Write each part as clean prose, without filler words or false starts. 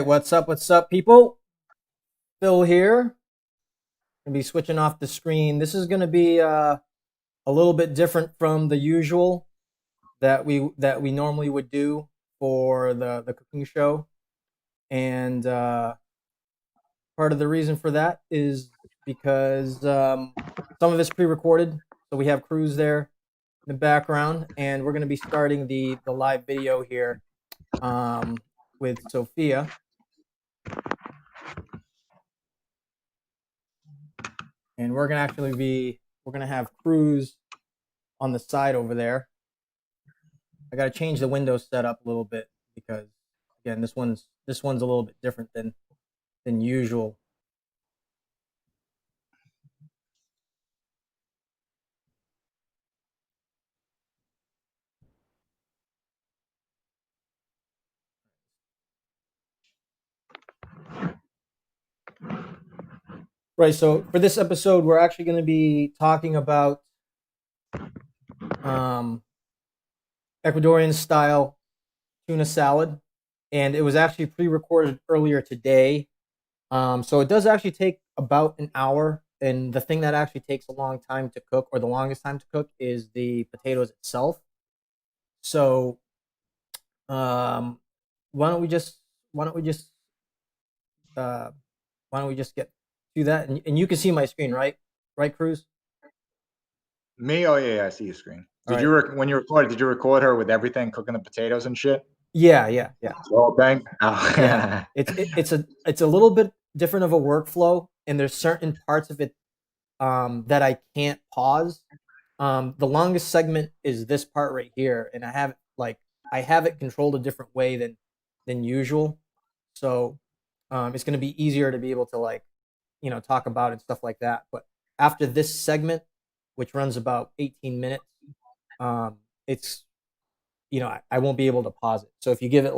what's up, people? Phil here. Gonna be switching off the screen. This is gonna be a little bit different from the usual that we normally would do for the cooking show, and part of the reason for that is because some of it's pre-recorded, so we have Cruz there in the background, and we're gonna be starting the live video here with Sofia. And we're gonna have Cruz on the side over there. I gotta change the window setup a little bit because again, this one's a little bit different than usual. Right, so for this episode, we're actually going to be talking about Ecuadorian Style Tuna Salad, and it was actually pre-recorded earlier today. So it does actually take about an hour, and the thing that actually takes a long time to cook, or the longest time to cook, is the potatoes itself. So why don't we just get to that, and you can see my screen, right, Cruz? Me? Oh yeah, I see your screen. Did you when you recorded? Did you record her with everything, cooking the potatoes and shit? Yeah. The whole thing. Oh. Yeah. It's a little bit different of a workflow, and there's certain parts of it that I can't pause. The longest segment is this part right here, and I have it controlled a different way than usual. So it's going to be easier to be able to talk about and stuff like that. But after this segment, which runs about 18 minutes, it's I won't be able to pause it. So if you give it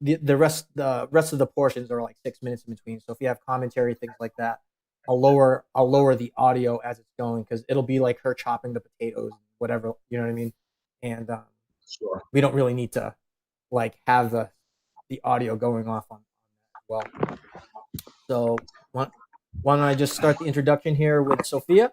the rest of the portions are like 6 minutes in between. So if you have commentary, things like that, I'll lower the audio as it's going, because it'll be like her chopping the potatoes, whatever, you know what I mean? And sure. We don't really need to have the audio going off on that as well. So why don't I just start the introduction here with Sofia?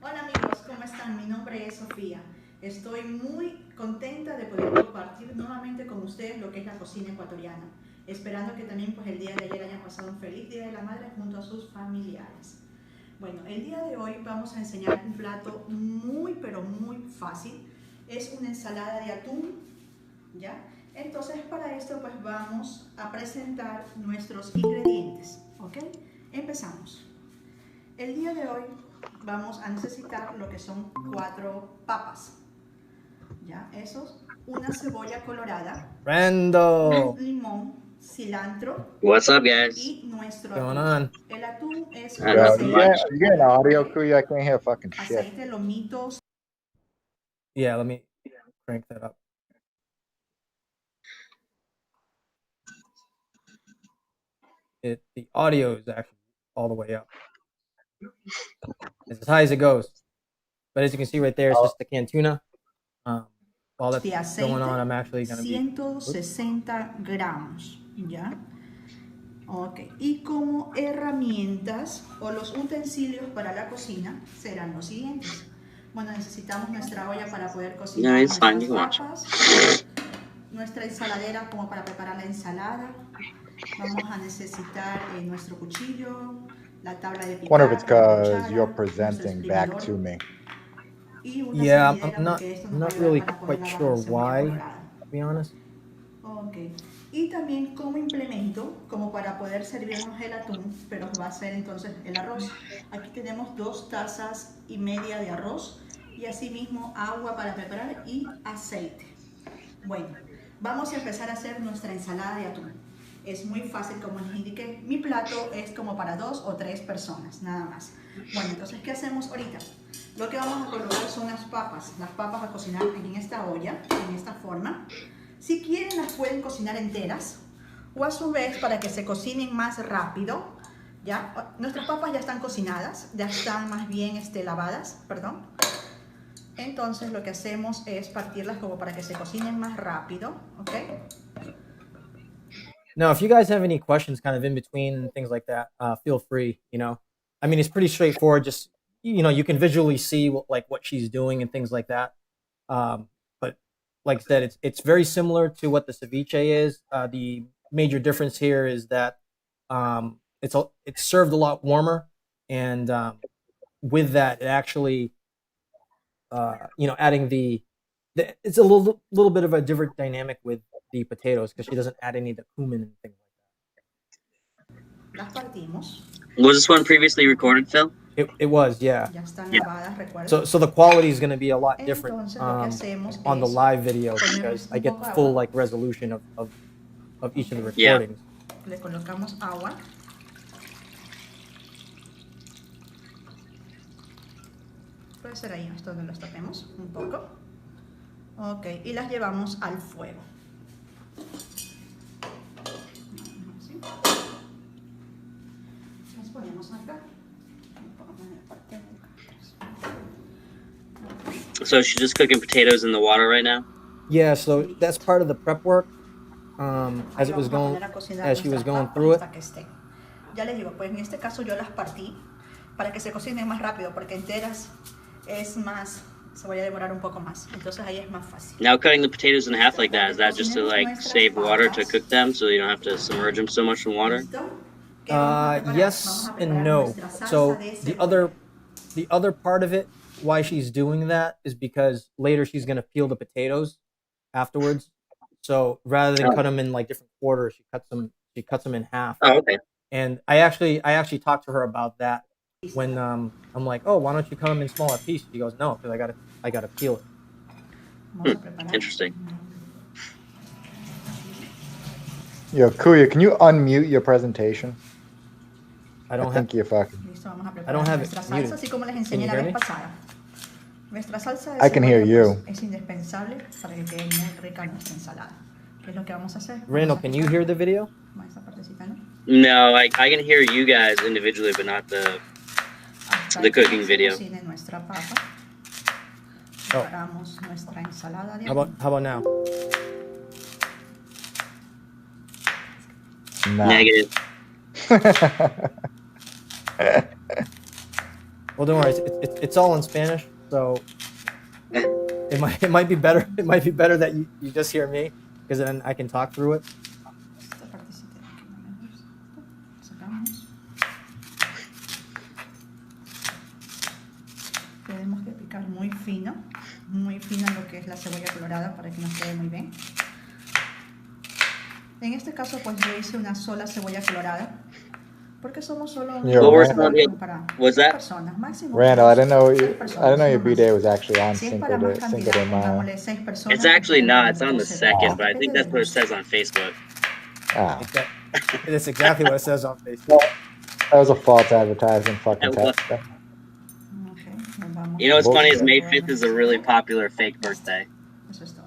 Hola amigos, ¿cómo están? Mi nombre es Sofía. Estoy muy contenta de poder compartir nuevamente con ustedes lo que es la cocina ecuatoriana, esperando que también el día de ayer hayan pasado un feliz Día de la Madre junto a sus familiares. Bueno, el día de hoy vamos a enseñar un plato muy pero muy fácil. Es una ensalada de atún, ¿ya? Entonces para esto vamos a presentar nuestros ingredientes, ¿ok? Empezamos. El día de hoy vamos a necesitar lo que son 4 papas, ¿ya? Una cebolla colorada, Rando, un limón, cilantro. What's up, guys? Y nuestro going atún. on? El atún es You getting audio, crew? I can't hear fucking shit. Aceite, lomitos. Yeah, let me crank that up. The audio is actually all the way up. It's as high as it goes. But as you can see right there, it's just the canned tuna. While that's going on, I'm actually going to be... 160 gramos, ¿ya? Ok, y como herramientas o los utensilios para la cocina serán los siguientes. Bueno, necesitamos nuestra olla para poder cocinar nuestras papas, nuestra ensaladera como para preparar la ensalada. Vamos a necesitar nuestro cuchillo, la tabla de picar. Wonder if it's because you're presenting back to me. Yeah, I'm not really quite sure why, to be honest. Ok, y también como implemento, como para poder servirnos el atún, pero va a ser entonces el arroz. Aquí tenemos 2 tazas y media de arroz y asimismo agua para preparar y aceite. Bueno, vamos a empezar a hacer nuestra ensalada de atún. Es muy fácil, como les indiqué. Mi plato es como para 2 o 3 personas, nada más. Bueno, entonces, ¿qué hacemos ahorita? Lo que vamos a colocar son las papas a cocinar en esta olla, en esta forma. Si quieren, las pueden cocinar enteras, o a su vez, para que se cocinen más rápido, ¿ya? Nuestras papas ya están cocinadas, ya están más bien lavadas, perdón. Entonces lo que hacemos es partirlas como para que se cocinen más rápido, ¿ok? Now, if you guys have any questions kind of in between and things like that, feel free, I mean, it's pretty straightforward. Just, you can visually see what she's doing and things like that. But like I said, it's very similar to what the ceviche is. The major difference here is that it's served a lot warmer, and with that, it actually, adding it's a little bit of a different dynamic with the potatoes because she doesn't add any of the cumin and things Las partimos. Was this one previously recorded, Phil? It was, yeah. Ya están Yeah. lavadas, recuerden. So the quality is going to be a lot different Entonces, lo que hacemos on the es live video ponerle because un I get poco the de full agua. resolution of each of the Yeah. recordings. Le colocamos agua. Puede ser ahí, esto donde los tapemos un poco. Ok, y las llevamos al fuego. Así. Las ponemos acá. So she's just cooking potatoes in the water right now? Yeah, so that's part of the prep work. As Ahí it was vamos a going, poner a cocinar as she was nuestras going papas through it. hasta que estén. Ya les digo, pues en este caso yo las partí para que se cocinen más rápido, porque enteras es más, se voy a demorar un poco más. Entonces ahí es más fácil. Now cutting the potatoes in half like that, is that just to like save water to cook them so you don't have to submerge them so much in water? ¿Listo? ¿Qué vamos a preparar? Yes Vamos a and preparar no. nuestra salsa So de the cebolla. other part of it, why she's doing that is because later she's going to peel the potatoes afterwards. So rather than cut them in like different quarters, she cuts them in half. Oh, okay. And I actually talked to her about that when I'm like, oh, why don't you cut them in smaller pieces? She goes, no, because I gotta peel it. Vamos a preparar. Interesting. Yo, Kuya, can you unmute your presentation? I don't think you're fucking. Listo, vamos a preparar I don't have it nuestra muted. salsa, así como les Can enseñé you la hear vez me? pasada. Nuestra salsa de I can hear cebolla, you. pues, es indispensable para que quede muy rica nuestra ensalada. ¿Qué es lo que vamos a hacer? Randall, Vamos a can you picar hear the video? como esta partecita, ¿no? No, I can hear you guys individually, but not the. Hasta The que cooking se video. cocine nuestra papa. Oh. Preparamos nuestra ensalada de How about now? Nah. Negative. Well, don't worry, it's all in Spanish, so it might be better. It might be better that you just hear me because then I can talk through it. Esta partecita de aquí no me gusta. Sacamos. Tenemos que picar muy fino lo que es la cebolla colorada para que nos quede muy bien. En este caso, pues yo hice una sola cebolla colorada porque somos solo Yo, What was Randall, para was that? personas, máximo Randall, I didn't know seis your personas, no B-Day más. was actually on Si es Cinco para más de cantidad, Mayo. pongámosle 6 personas. It's actually not. pongámosle It's on the 12 second, but I depende think that's del what it gusto. says on Facebook. Ah, That's exactly what it says on Facebook. that was a false advertising fucking It was. test. Ok, nos vamos You know what's a funny is Bullshit. May poner 5th is a really popular fake birthday. Eso es todo.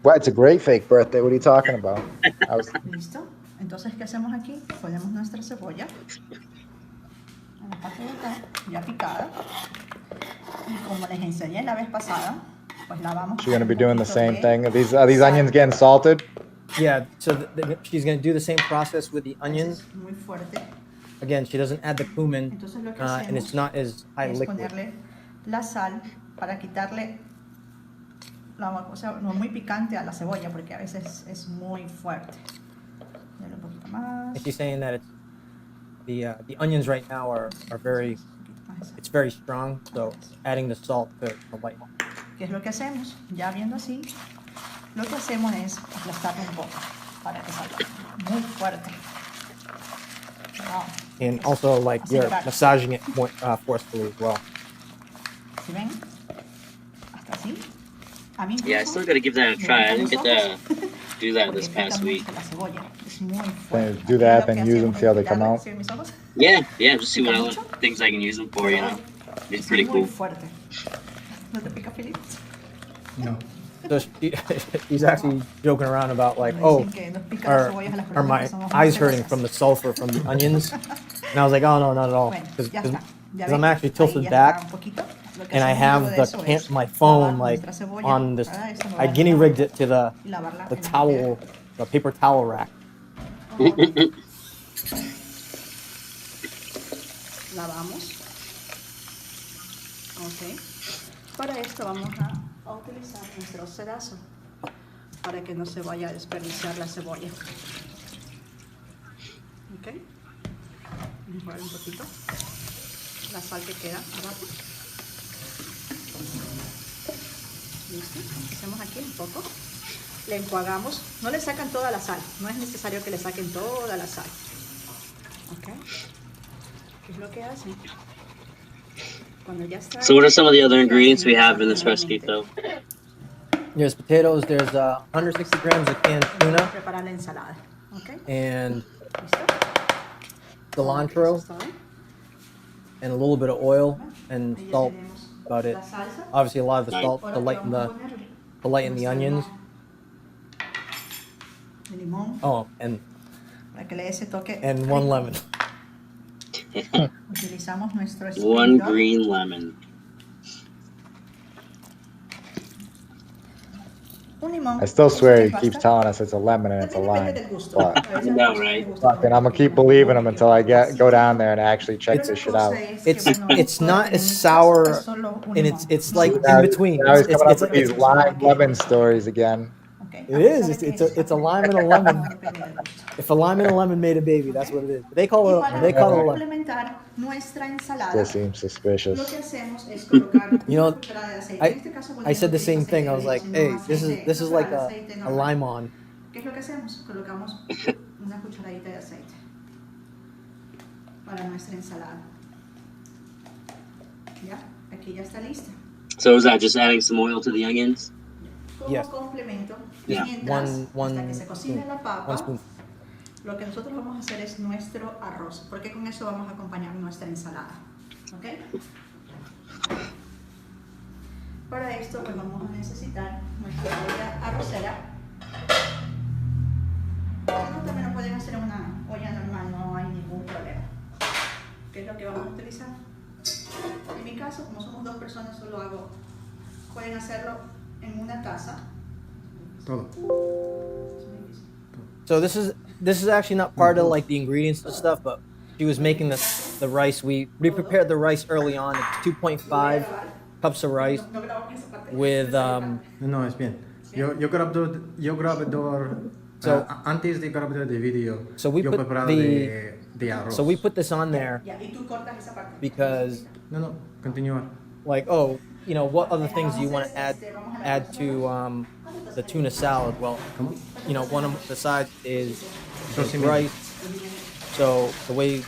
What? It's a great fake birthday. What are you talking about? I was. ¿Listo? Entonces, ¿qué hacemos aquí? Ponemos nuestra cebolla en la parte de acá, ya picada. Y como les enseñé la vez pasada, pues la vamos She's gonna be doing the same de thing. Are these onions getting salted? Yeah, so she's going to do the same process with the onions. Es muy fuerte. Again, she doesn't add the cumin, Entonces lo que and it's hacemos not as high es liquid. ponerle la sal para quitarle o sea, no muy picante a la cebolla porque a veces es muy fuerte. Dale un poquito más. And she's saying that it's the onions right now are very, Un poquito más. it's very strong, so adding the salt to lighten. ¿Qué es lo que hacemos? Ya viendo así, lo que hacemos es aplastarlo un poco para que salga muy fuerte. Wow. And also, like, Así you're que, massaging it more, forcefully as well. ¿sí ven? Hasta así. A mí Yeah, I incluso still gotta give that a me try. I pican didn't los get ojos. to do that Porque this pica past week. mucho la cebolla. Es muy fuerte. Do Aquí that, lo que then use them, hacemos see how es they come quitarle, out. ¿sí ven mis ojos? Yeah, just see what Pica other mucho. things I can use them for, you know? It's Es pretty muy cool. fuerte. ¿No te pica, Felipe? No. So she's actually joking around about like, Dicen oh, que nos pica las are, cebollas a las are personas my que somos eyes muy hurting celosas. from the sulfur from the onions? And I was like, oh no, not at all, Bueno, because ya está. Ya I'm ven, actually ahí tilted ya back. está un poquito. Lo que and I hacemos have luego de the eso es my phone lavar like nuestra cebolla. on this. Para esto nos I vamos guinea a rigged it to the y lavarla en la towel, the paper towel rack. papel. Lavamos. Ok. Para esto vamos a utilizar nuestro sedazo para que no se vaya a desperdiciar la cebolla. Ok. Mejorar un poquito la sal que queda abajo. Listo. Hacemos aquí un poco. Le enjuagamos. No le sacan toda la sal. No es necesario que le saquen toda la sal. Ok. ¿Qué es lo que hacen? Cuando ya está. So what are some of the other ingredients we have in this recipe, though? There's potatoes. There's 160 grams of canned tuna Preparar la ensalada. Ok. and ¿Listo? cilantro Eso es todo. and a little bit of oil and Ahí ya salt. tenemos About it. la salsa. Obviously, a lot of the Nice. salt Ahora to que lighten vamos a the poner nuestro onions. de limón Oh, and para que le dé ese toque. one rico. lemon. Utilizamos nuestro One espejo. green lemon. Un limón. I still swear he Basta. keeps telling us it's a lemon and it's a Depende lime. del gusto. But A veces I know, les right? gusta fucking, I'm gonna keep believing him until I go down there and actually check Pero this la shit cosa out. es que, It's bueno, it's puedo not tener as en mi casa sour, es solo un and limón. it's like Now- in between. Now he's It's coming up with it's these lime lemon stories again. Okay. It is. It's a lime and a lemon. Depende del gusto. If a lime and a lemon made a baby, that's what it is. They Y call it para a lemon. complementar nuestra ensalada, This seems lo suspicious. que hacemos es colocar You know, una cucharada de aceite. I- En este caso, I said the utilizo same thing. aceite I was like, de hey, oliva, this aceite is like natural, aceite a normal. lime on. ¿Qué es lo que hacemos? Colocamos una cucharadita de aceite para nuestra ensalada. ¿Ya? Aquí ya está lista. So is that just adding some oil to the onions? Como Yes. complemento, Yeah. mientras One hasta que se cocine spoon. la papa, One spoon. lo que nosotros vamos a hacer es nuestro arroz, porque con eso vamos a acompañar nuestra ensalada. ¿Ok? Para esto pues vamos a necesitar nuestra olla arrocera. Si no, también lo pueden hacer en una olla normal, no hay ningún problema. ¿Qué es lo que vamos a utilizar? En mi caso, como somos dos personas, solo hago, pueden hacerlo en una taza. Todo. So this is actually not part of like the ingredients and stuff, but she was making the rice. We prepared the rice early on. It's 2.5 cups of rice No grabamos esa parte. with No, es bien. Yo grabador. So- Antes de grabar el video, So we yo put preparado the- de arroz. so we put this on there Ya, y tú cortas esa parte. because No, continúa. like, oh, you know, what other things do you want to add to the tuna salad? Well, ¿Cómo? you know, one of the sides is Tocineta. rice. So the way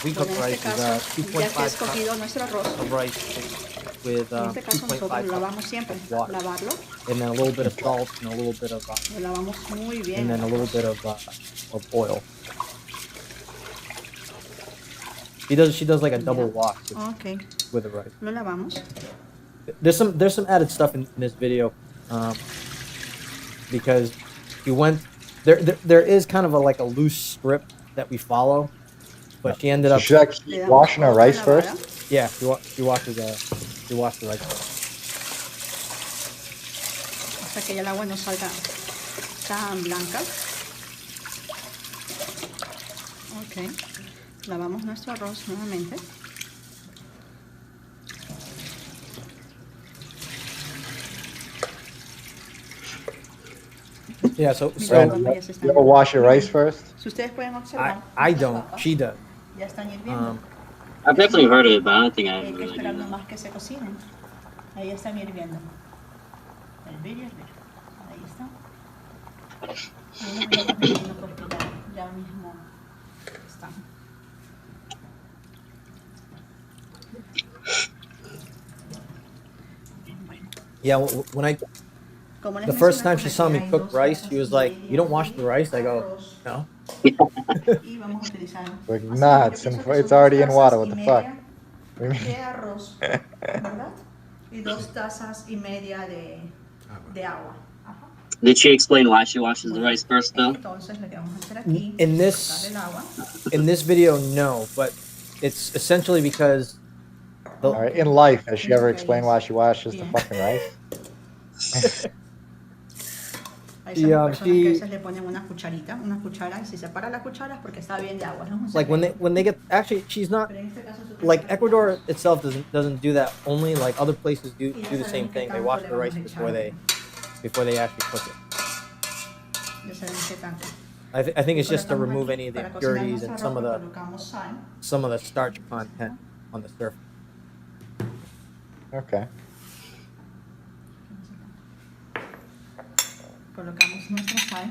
we cook Bueno, en rice este is caso, ya que 2.5 has cups cogido nuestro arroz, of rice with en este caso 2.5 nosotros lo lavamos cups siempre, of water, lavarlo, and then a little bit of salt and a little bit of lo lavamos muy bien. and then a little bit of oil. She does like a double wash Ok, with the rice. lo lavamos. There's some added stuff in this video because you went there is kind of like a loose script that we follow, but she ended So up should I keep washing our rice first? yeah she washes the rice. Hasta que ya el agua no salga tan blanca. Ok, lavamos nuestro arroz nuevamente. Yeah, so Brandon, you ever wash your rice first? Si ustedes pueden observar, I nuestras don't. papas She does. ya están hirviendo. I've definitely heard of it, but I don't think I Hay ever que really esperar do that. nomás que se cocinen. Ahí están hirviendo. Hervir y hervir. Ahí está. Ahí no me lo termino porque ya mismo están. Bueno, Yeah, when I como les the first mencioné, time she saw me hay cook dos rice, tazas she was y like, media "You don't wash the de rice?" I go, arroz. "No." Y vamos a utilizar. Like, así, nah, yo it's pienso in- que son it's already dos in water, tazas what y the media fuck? de arroz, ¿verdad? Y 2 tazas y media de agua. Ajá. Did she explain why she washes the rice first, though? Entonces lo que vamos a hacer aquí In es this- cortar el agua. In this video, no, but it's essentially because All right. In life, has she ever explained why she washes the fucking rice? Hay Yeah, personas que a she- veces le ponen una cuchara, y si separa la cuchara es porque está bien de agua. No es un Like secreto. when they get, actually she's not, Pero en este caso, like Ecuador itself doesn't do that only, like other places do the same thing. They wash the rice before they actually cook it. Ya saben qué tanto. I think it's just to Colocamos remove aquí, any of the para cocinar impurities and nuestro some of arroz, the colocamos sal. starch content on the surface. Okay. Colocamos nuestra sal.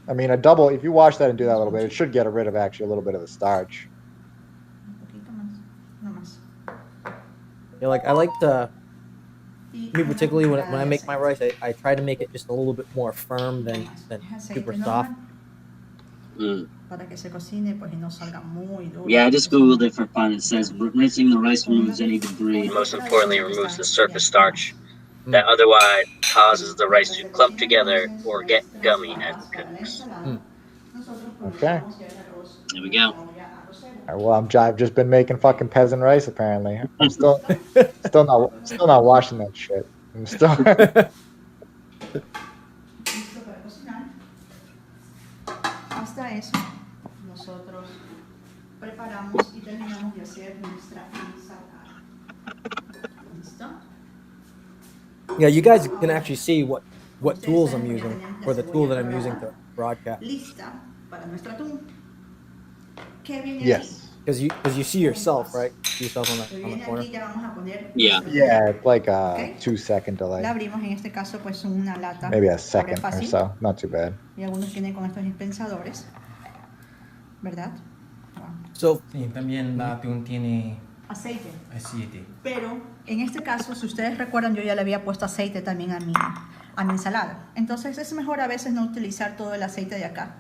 I mean, a double, if you wash that and do that a little bit, it should get rid of actually a little bit of the starch. Un poquito más. No más. Yeah, like I like to, Y me una particularly when cucharada I de make my aceite. rice, I try to make it just a little bit more firm than Aceite super normal, soft. Para que se cocine, pues y no salga muy duro. Yeah, I just googled it for fun. It says rinsing the rice removes any debris. Most importantly, it removes the surface starch that otherwise causes the rice to clump together or get gummy as it cooks. Okay. There we go. All right, well, I've just been making fucking peasant rice apparently. I'm still not washing that shit. I'm still. Listo para cocinar. Hasta eso, nosotros preparamos y terminamos de hacer nuestra ensalada. ¿Listo? Yeah, you guys can actually see what tools I'm using, or the tool that I'm using to broadcast. Lista para nuestro atún. ¿Qué viene aquí? Yes. Because you see yourself, right? See yourself on Lo que the viene corner. aquí ya vamos a poner. Yeah. nuestra- Yeah, it's like a Okay. 2-second La delay. abrimos en este caso pues una lata. Maybe a Abre second or fácil. so. Not too bad. Y algunos tienen con estos dispensadores, ¿verdad? Wow. So Sí, también la atún tiene Aceite. aceite. Pero en este caso, si ustedes recuerdan, yo ya le había puesto aceite también a mi ensalada. Entonces es mejor a veces no utilizar todo el aceite de acá,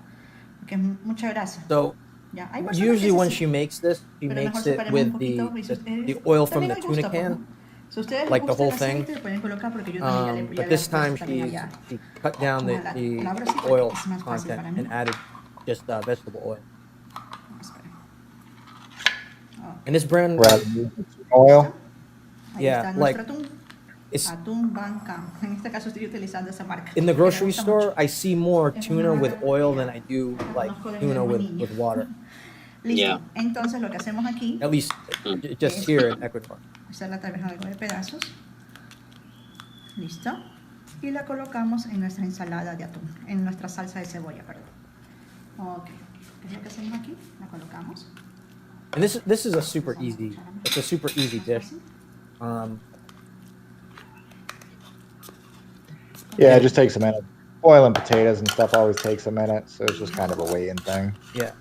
porque es mucha grasa. so Ya, hay personas que usually sí, when sí, she makes this, she pero makes mejor it separemos un with poquito, y si the ustedes- oil from también the al gusto, tuna pues, can. ¿no? Si ustedes like les the gusta el whole thing. aceite, pueden colocar porque yo también ya le But this time she cut down the oil content and added just vegetable oil. And this brand, Rather than oil. Ahí Yeah, está like, nuestro atún. it's Atún Banca. En este caso estoy utilizando esa marca. in the porque me grocery gusta store. mucho. I see more tuna with oil than I do like tuna with water. Listo. Yeah. Entonces lo que hacemos aquí, At least just here in Ecuador. hacerla tal vez algo de pedazos. Listo. Y la colocamos en nuestra ensalada de atún, en nuestra salsa de cebolla, perdón. Ok. ¿Qué es lo que hacemos aquí? La colocamos. And this is a super easy. It's a super easy dish. Yeah, it just takes a minute. Boiling potatoes and stuff always takes a minute, so it's just kind of a waiting thing. Yeah.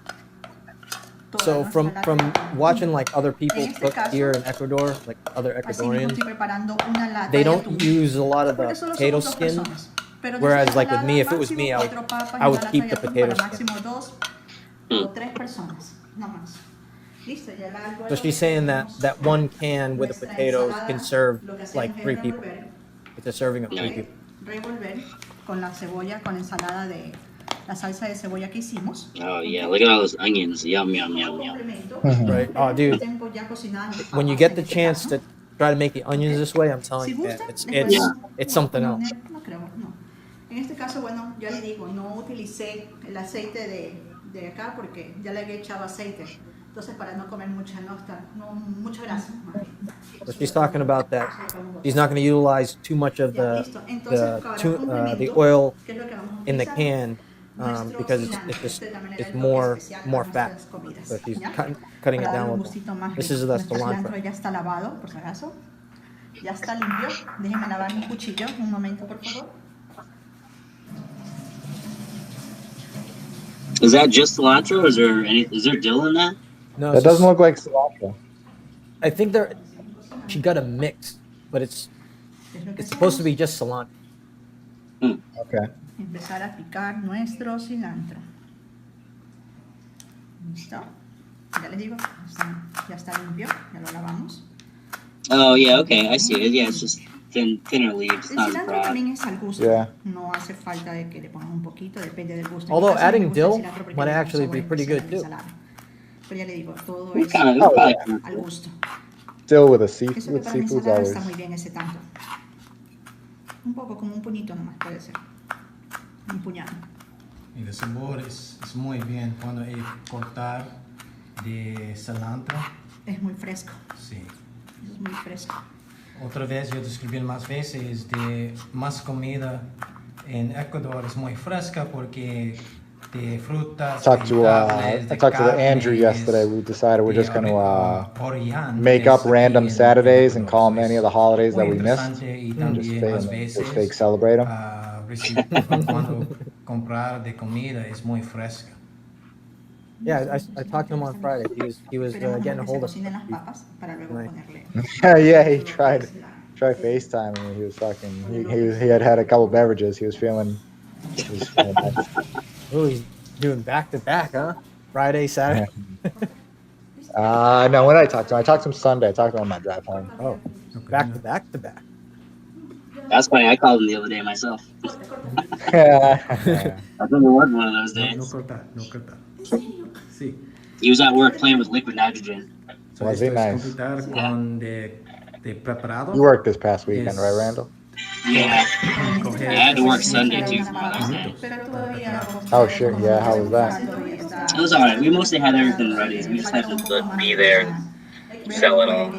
Toda So nuestra lata de from atún. watching like other people En este cook caso, here in Ecuador, like other Así mismo Ecuadorians, estoy preparando una lata they de don't atún. use a lot of the Porque solo potato somos dos skin. personas. Pero de Whereas, esta like with me, if it ensalada, was me, máximo I would- 4 papas y I would una keep lata the de atún potato para skin. máximo 2 o 3 personas, no más. Listo, ya la algo So she's saying that one can with the potatoes can serve like 3 people. It's a serving of 3 Yeah. people. Revolver con la cebolla, con la ensalada de la salsa de cebolla que hicimos. Oh yeah, look at all those onions. Yum yum yum yum. Complemento. Right. Oh, dude. Tengo ya cocinadas When you papas get en the este chance caso. to try to make the onions this way, I'm Si telling you, man, gustan, it's les it's podemos it's something else. poner- No creo, no. En este caso, bueno, ya le digo, no utilicé el aceite de acá porque ya le había echado aceite. Entonces, para no comer mucha grasa. más bien. So she's talking about that she's not going to utilize too much of Ya, the listo. Entonces, ahora the complemento, oil ¿qué es lo que vamos a in the utilizar? can Nuestro because cilantro. it's just Este también era it's el toque more especial a more fat. nuestras comidas, So she's ¿ya? cutting it Para darle down a un little. gustito más This rico. is the Nuestro cilantro. cilantro ya está lavado, por si acaso. Ya está limpio. Déjenme lavar mi cuchillo un momento, por favor. Is that just cilantro? Or is there dill in that? No, That it's doesn't just- look like cilantro. I think she got a mix, but it's Es lo que supposed to hacemos. be just cilantro. Okay. Empezar a picar nuestro cilantro. ¿Listo? Ya les digo, ya está limpio, ya lo lavamos. Oh yeah, okay, I see it. Yeah, it's just thinner leaves, El not cilantro broad. también es al gusto. Yeah. No hace falta de que le pongan un poquito, depende del gusto. En mi Although caso, me adding gusta el dill cilantro porque might le da un actually sabor be pretty especial good a la too. ensalada. Pero ya le digo, todo It's es kind of, it's probably al gusto. Still with a Eso que with para mi seafood's ensalada always. está muy bien ese tanto. Un poco, como un puñito nomás puede ser. Un puñado. Y el sabor es muy bien cuando hay cortar de cilantro. Es muy fresco. Sí. Es muy fresco. Otra vez yo describí más veces de más comida en Ecuador es muy fresca porque de frutas, Talked to vegetales, I talked to Andrew carnes, yesterday. We decided we're just going to Orián, make que up es aquí random en Saturdays and Ecuador. call them So any es of the holidays that muy we missed. interesante y Just también más just fake veces celebrate them. cuando comprar de comida es muy fresca. Yeah, I talked to him on Friday. He was Esperemos getting a que se hold of cocinen some las beef. papas para luego Nice. ponerle. Yeah, he tried FaceTime and he was fucking. He had a couple beverages. He was feeling nice. Oh, he's doing back to back, huh? Friday, Saturday. No, when I talked to him Sunday. I talked to him on my drive home. Oh, back to back to back. That's funny. I called him the other day myself. Yeah. I think it was one of those days. No cortar. Sí. He was at work playing with liquid nitrogen. So Was he esto es nice? completar con de preparado. You worked this past weekend, right, Yes. Randall? Yeah. Coger I had to work estos Sunday too for Mother's Day. Oh shit! Yeah, how was that? It was alright. We mostly had everything ready. We just had to be there and sell it all.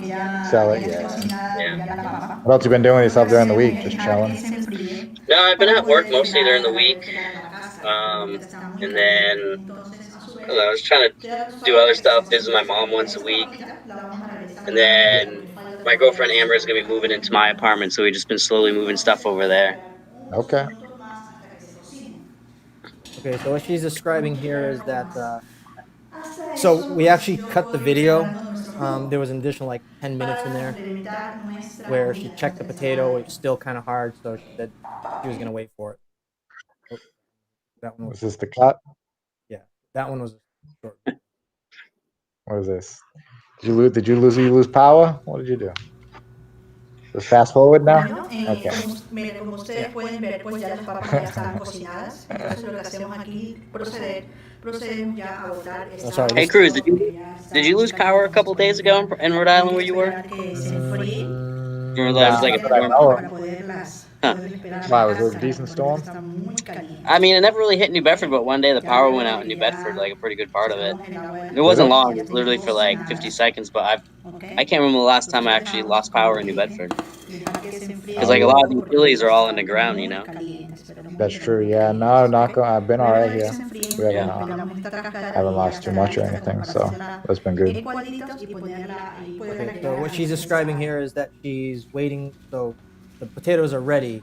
Sell it, yeah. Yeah. What else you been doing with yourself during the week? Just chilling. No, I've been at work mostly during the week. And then I don't know, I was trying to do other stuff, visit my mom once a week. And then my girlfriend Amber is gonna be moving into my apartment, so we've just been slowly moving stuff over there. Okay. Okay, so what she's describing here is that so we actually cut the video. There was an additional like 10 minutes in there where she checked the potato. It was still kind of hard, so she said she was gonna wait for it. Oh, that one Was was, this the cut? yeah, that one was short. What is this? Did you lose power? What did you do? Just fast forward now? Bueno, Okay. miren, como ustedes pueden ver, pues ya las papas ya están cocinadas. Entonces lo que hacemos aquí, procedemos ya a botar esta. Oh, sorry, Hey Cruz, did you lose power a couple days ago in Rhode Island where you were? Que se enfríe. Or that was like a storm? Para poderlas esperar. Wow, was it a decent storm? Está muy caliente. I mean, it never really hit New Bedford, but one day the power went out in New Bedford, like a pretty good part of it. It wasn't long, it was literally for like 50 seconds, but I can't remember the last time I actually lost power in New Bedford. Because like a lot of the utilities are all in the ground, you know? That's true. Yeah. No, I've been alright here. We haven't lost too much or anything, so that's been good. Okay, so what she's describing here is that she's waiting. So the potatoes are ready,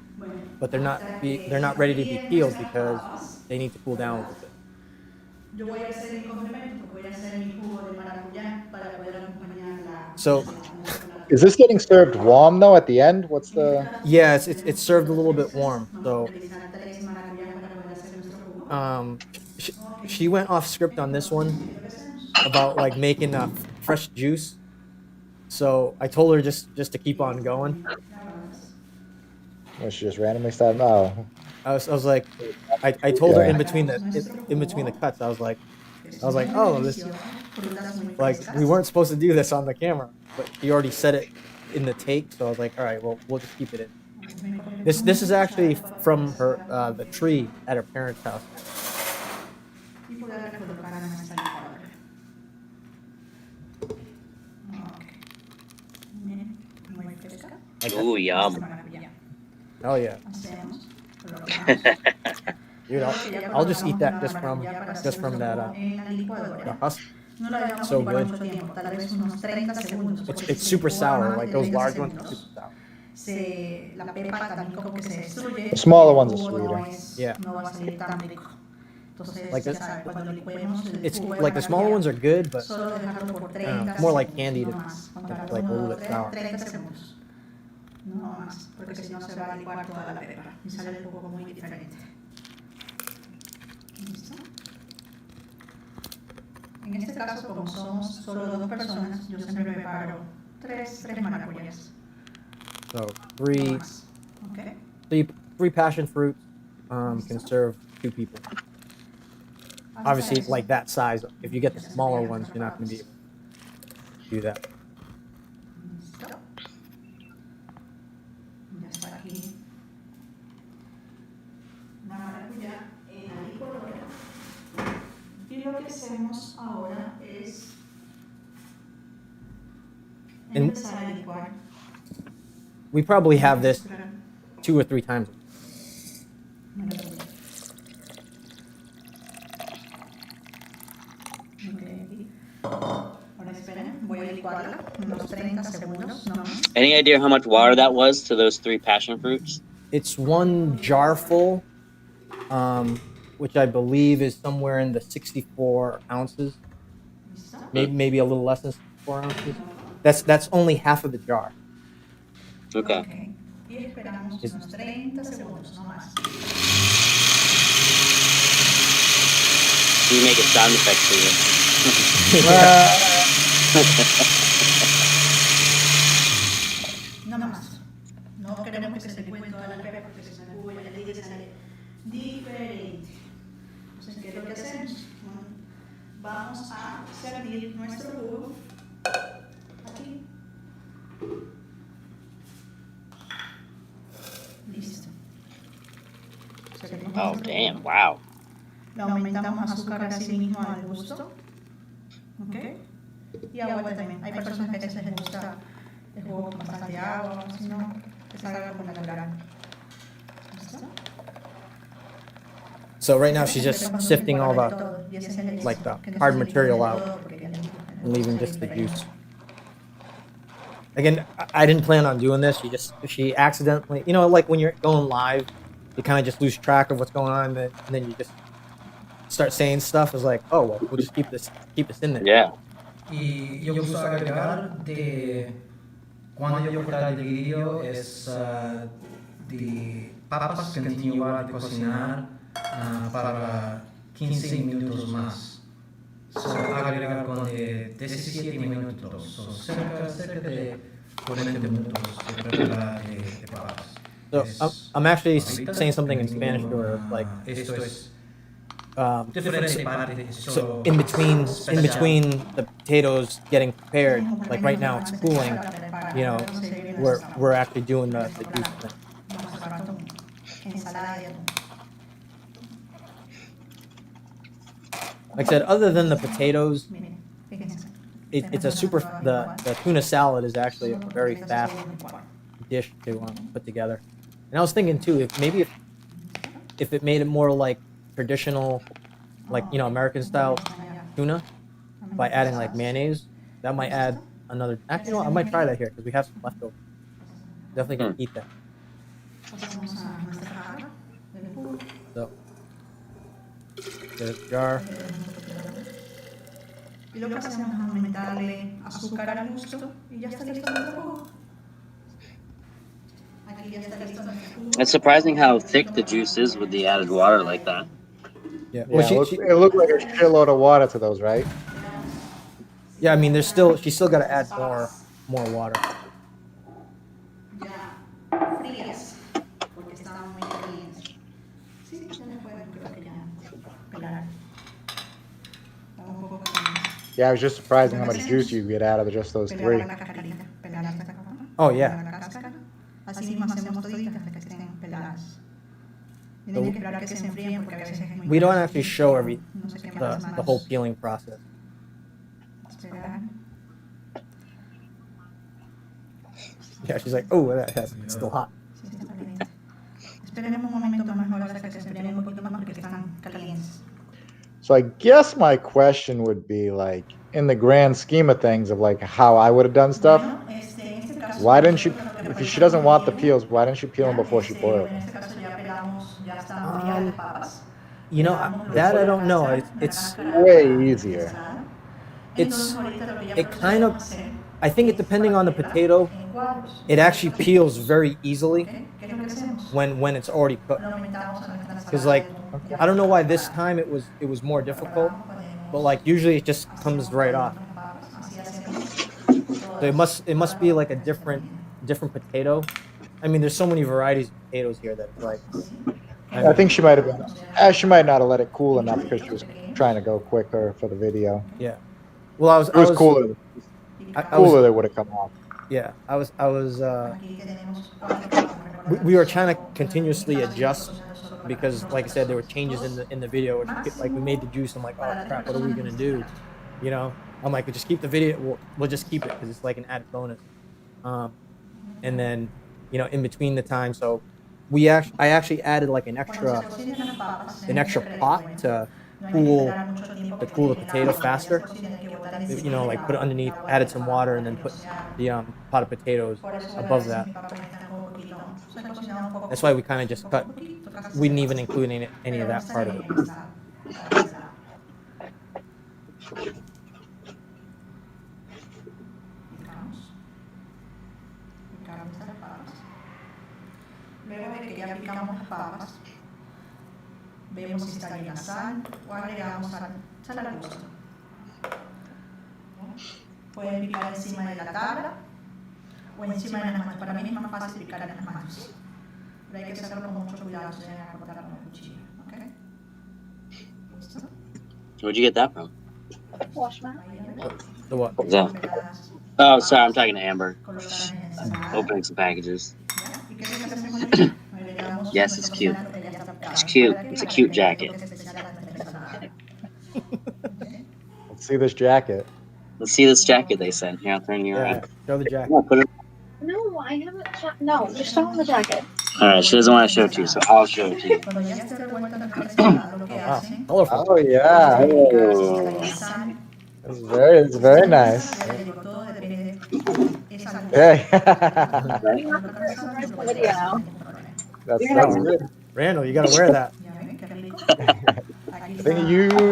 but they're not ready to be peeled because they need to cool down a little bit. Yo voy a hacer mi complemento, voy a hacer mi jugo de maracuyá para poder acompañar la. So Is this getting served warm though at the end? What's the? yeah, it's served a little bit warm. So she went off script on this one about like making a fresh juice. So I told her just to keep on going. She just randomly started. Oh, I was like, I told her in between the cuts. I was like, oh, this, like we weren't supposed to do this on the camera, but he already said it in the take. So I was like, all right, well, we'll just keep it in. This is actually from her the tree at her parents' house. Ooh, yum. Oh yeah. Dude, I'll just eat that just from that the husk. So good. It's super sour. Like those large ones are super sour. the smaller ones are sweeter. Yeah. Like this, it's like the smaller ones are good, but more like candied. It's like a little bit sour. No más, porque si no se va a licuar toda la pepa y sale el jugo muy diferente. ¿Listo? En este caso, como somos solo 2 personas, yo siempre preparo 3 maracuyás. So No más. Okay. three passion fruits can serve 2 people. obviously like that size. If you get the smaller ones, you're not going to be able to do that. Listo. Ya está aquí. La maracuyá en la licuadora. Y lo que hacemos ahora es empezar a licuar. We probably have this 2 or 3 times. Ahora esperen, voy a licuarla unos 30 segundos, no más. Any idea how much water that was to those 3 passion fruits? It's 1 jar full, which I believe is somewhere in the 64 ounces. Maybe a little less than 64 ounces. That's only half of the jar. Okay. Y esperamos unos 30 segundos, no más. We make it sound effects for you. No más. No queremos que se licúe toda la alberca porque si se licúa ya le sale diferente. Entonces, ¿qué es lo que hacemos? Bueno, vamos a servir nuestro jugo aquí. Listo. Oh, damn, wow. Le aumentamos azúcar así mismo al gusto. ¿Ok? Y agua también. Hay personas que a veces les gusta el jugo con bastante agua, si no, que salga con natural. ¿Listo? So right now she's just sifting all the like the hard material out and leaving just the juice. Again, I didn't plan on doing this. She accidentally, you know, like when you're going live, you kind of just lose track of what's going on, and then you just start saying stuff. It's like, oh well, we'll just keep this in there. Yeah. Y yo gusto agregar de cuando yo cortar el grillo es de papas continuar de cocinar para 15 minutos más. So, agregar con de 17 minutos, so, cerca de 40 minutos de preparar de papas. So I'm actually saying something in Spanish to her, like Esto es different parte, so in between the potatoes getting prepared, like right now it's cooling, you know, we're actually doing the juice thing. Like I said, other than the potatoes, it's a the tuna salad is actually a very fast dish to put together. And I was thinking too, if it made it more like traditional, like, you know, American style tuna by adding like mayonnaise, that might add another. Actually, you know what, I might try that here because we have some leftover. Definitely gonna eat that. So, get a jar. Y lo que hacemos es aumentarle azúcar al gusto y ya está listo nuestro jugo. Aquí ya está listo nuestro jugo. It's surprising how thick the juice is with the added water like that. Yeah. Yeah, it looked like a shitload of water to those, right? Yeah, I mean, she's still got to add more water. Ya frías, porque estaban muy calientes. Sí, ya les pueden, creo que ya pelar. Está un poco caliente. Yeah, it was just surprising how much juice you get out of just those 3. Pelar la cascarita, pelar esta capa. Oh, yeah. Pelar la cáscara. Así mismo hacemos toditas hasta que estén peladas. Tienen que esperar que se enfríen porque a veces es muy We don't caliente. actually show No se queman las the manos. whole peeling process. Esperar. Yeah, she's like, oh, it's still hot. Sí, está caliente. Esperemos un momento más mejor hasta que se enfríen un poquito más porque están calientes. So I guess my question would be like, in the grand scheme of things, of like how I would have done stuff. Bueno, en este caso, Why didn't she? If she doesn't want the peels, why didn't she peel them before she boiled? En este caso ya pelamos, ya están frias las papas. You know, that I don't know. It's Way easier. it kind of, I think it depending on the potato, it actually peels very easily when it's already cooked. Because like, I don't know why this time it was more difficult, but like usually it just comes right off. So it must be like a different potato. I mean, there's so many varieties of potatoes here that like. I think she might have been. She might not have let it cool enough because she was trying to go quicker for the video. Yeah. Well, I was. It was cooler. Cooler that would have come off. Yeah, I was. We were trying to continuously adjust because, like I said, there were changes in the video. Which, like we made the juice. I'm like, oh crap, what are we gonna do? You know, I'm like, just keep the video. We'll just keep it because it's like an added bonus. And then, you know, in between the time, so I actually added like an extra pot to cool the potato faster. You know, like put it underneath, added some water, and then put the pot of potatoes above that. That's why we kind of just cut. We didn't even include any of that part of it. Luego de que ya picamos las papas, vemos si está bien la sal o agregamos sal al gusto. Pueden picar encima de la tabla o encima de las manos. Para mí es más fácil picar en las manos. Pero hay que hacerlo con mucho cuidado, si vayan a cortar con el cuchillo. ¿Okay? ¿Listo? Where'd you get that from? Wash my The what? Yeah. Oh, sorry, I'm talking to Amber. Opening some packages. Yes, it's cute. It's cute. It's a cute jacket. Let's see this jacket. Let's see this jacket they sent. Here, I'll turn you Yeah, around. show the jacket. Yeah, put it. No, I haven't. No, just show them the jacket. All right, she doesn't want to show it to you, so I'll show it to you. Wow, colorful. Oh yeah, it's very nice. Hey, Video. that's good. Randall, you gotta wear that.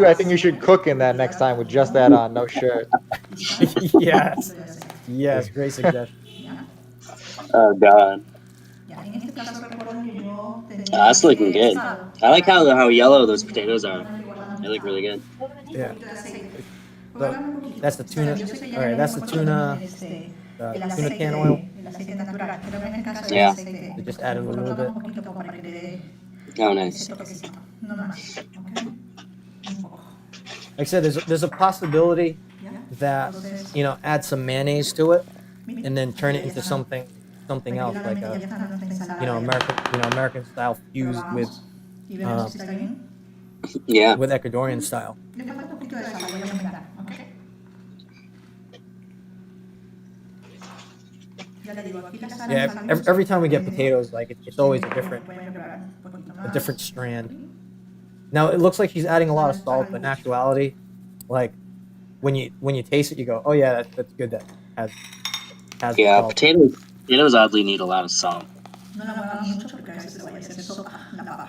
I think you should cook in that next time with just that on, no shirt. Yes, great suggestion. Oh God. That's looking good. I like how yellow those potatoes are. They look really good. Yeah. So that's the tuna. All right, that's the tuna. Tuna can oil. Yeah. So just add a little bit. Oh, nice. Like I said, there's a possibility that, you know, add some mayonnaise to it and then turn it into something else, like a, you know, American style fused with with Ecuadorian style. Yeah, every time we get potatoes, like it's always a different strand. Now it looks like she's adding a lot of salt, but in actuality, like when you taste it, you go, oh yeah, that's good. That has Yeah, salt. potatoes oddly need a lot of salt. No la muevas mucho porque a veces se vaya a hacer sopa la papa.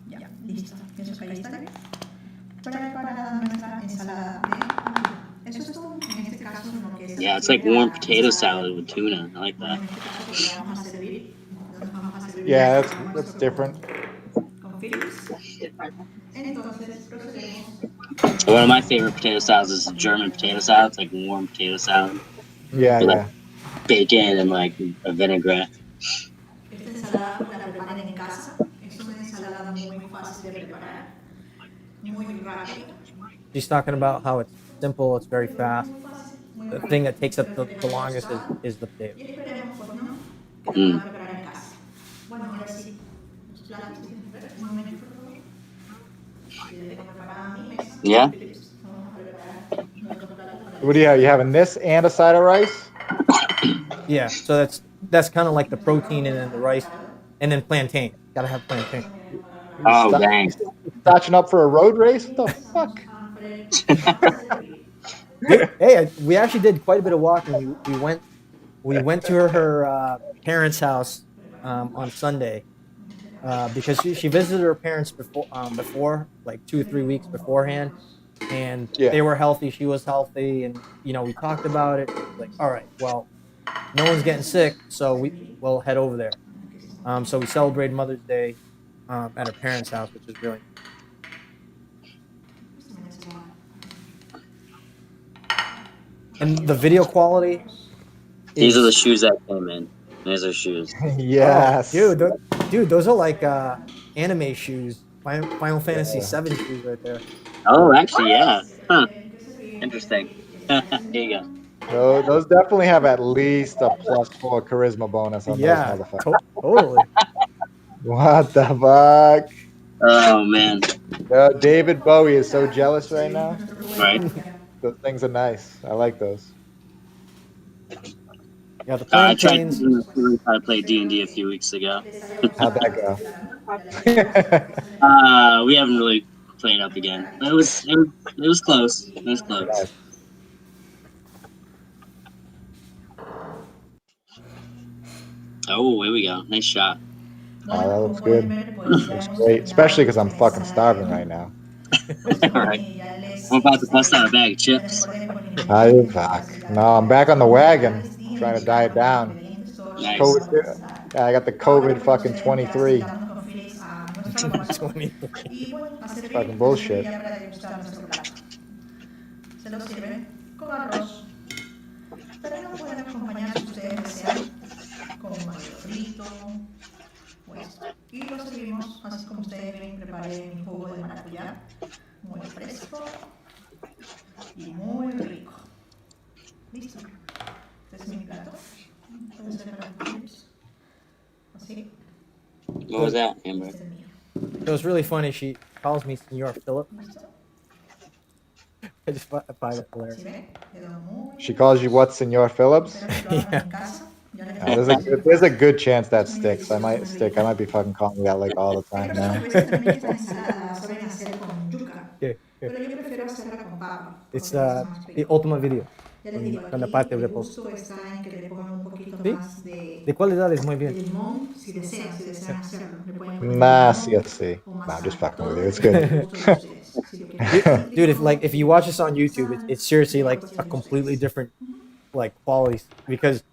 Ya, listo. Pienso que ahí está bien. Preparada nuestra ensalada de... Eso es todo. En este caso, lo que es... Yeah, it's like warm potato salad with tuna. I like that. Yeah, that's different. Entonces, procedemos. One of my favorite potato salads is German potato salad. It's like warm potato salad. Yeah, with yeah. like bacon and like a vinaigrette. Esta ensalada la preparan en casa. Es una ensalada muy fácil de preparar. Muy rápida. She's talking about how it's simple, it's very fast. The thing that takes up the longest is the potato. Y esperemos, pues, ¿no? Que la van a preparar en casa. Bueno, ahora sí. Los platos, un momento, por favor. Y le dejo preparada mi mesa. Yeah. Vamos a preparar nuestros platos. What do you have? You having this and a side of rice? Yeah, so that's kind of like the protein and then the rice, and then plantain. Gotta have plantain. Oh, dang. Stotching up for a road race? What the fuck? Hey, we actually did quite a bit of walking. We went to her parents' house on Sunday because she visited her parents before like 2 or 3 weeks beforehand, and they were healthy. She was healthy, and you know we talked about it. Like, all right, well, no one's getting sick, so we'll head over there. So we celebrated Mother's Day at her parents' house, which was really. And the video quality. These are the shoes that came in. These are shoes. Yes. Oh, dude, those are like anime shoes. Final Fantasy VII shoes right there. Oh, actually, yeah. Huh. Interesting. There you go. Those definitely have at least a +4 charisma bonus on those Yeah, motherfuckers. totally. What the fuck? Oh man. David Bowie is so jealous right now. Right. Those things are nice. I like those. Yeah, the I tried plantains. to play D&D a few weeks ago. How'd that go? We haven't really played up again. It was close. It was close. Nice. Oh, here we go. Nice shot. Oh, that looks good. Looks great, especially because I'm fucking starving right now. All right. I'm about to bust out a bag of chips. I fuck. No, I'm back on the wagon, trying to diet down. Nice. COVID, yeah, I got the COVID fucking 23. 23. Fucking bullshit. Se lo sirven con arroz. También lo pueden acompañar si ustedes desean con un huevo frito o esto. Y lo servimos así como ustedes ven. Preparé mi jugo de maracuyá, muy fresco y muy rico. Listo. Este es mi plato. Puede ser para ustedes. Así. What was that, Amber? Este es mío. It was really funny. She calls me Senor Philip. ¿Listo? I just find it hilarious. ¿Sí ven? Quedó muy She calls you what, Senor Phillips? Espero que lo hagan en casa. Ya les There's a good chance that sticks. I might be fucking calling you that like all the Hay time personas now. que a veces también esta ensalada la suelen hacer con yuca, Yeah, pero yo prefiero hacerla con papa. it's porque es más the rico. ultimate video. Ya les digo, Con la aquí parte de el reposo. gusto está en que le pongan un poquito Sí. más De qualidad es muy de bien. limón, si desean hacerlo. Le pueden poner Nah, limón sí. o más Nah, I'm just sal. fucking with Todo you. It's depende good. del gusto de ustedes. Si lo quieren Dude, if you watch this on YouTube, it's seriously like a completely different like quality because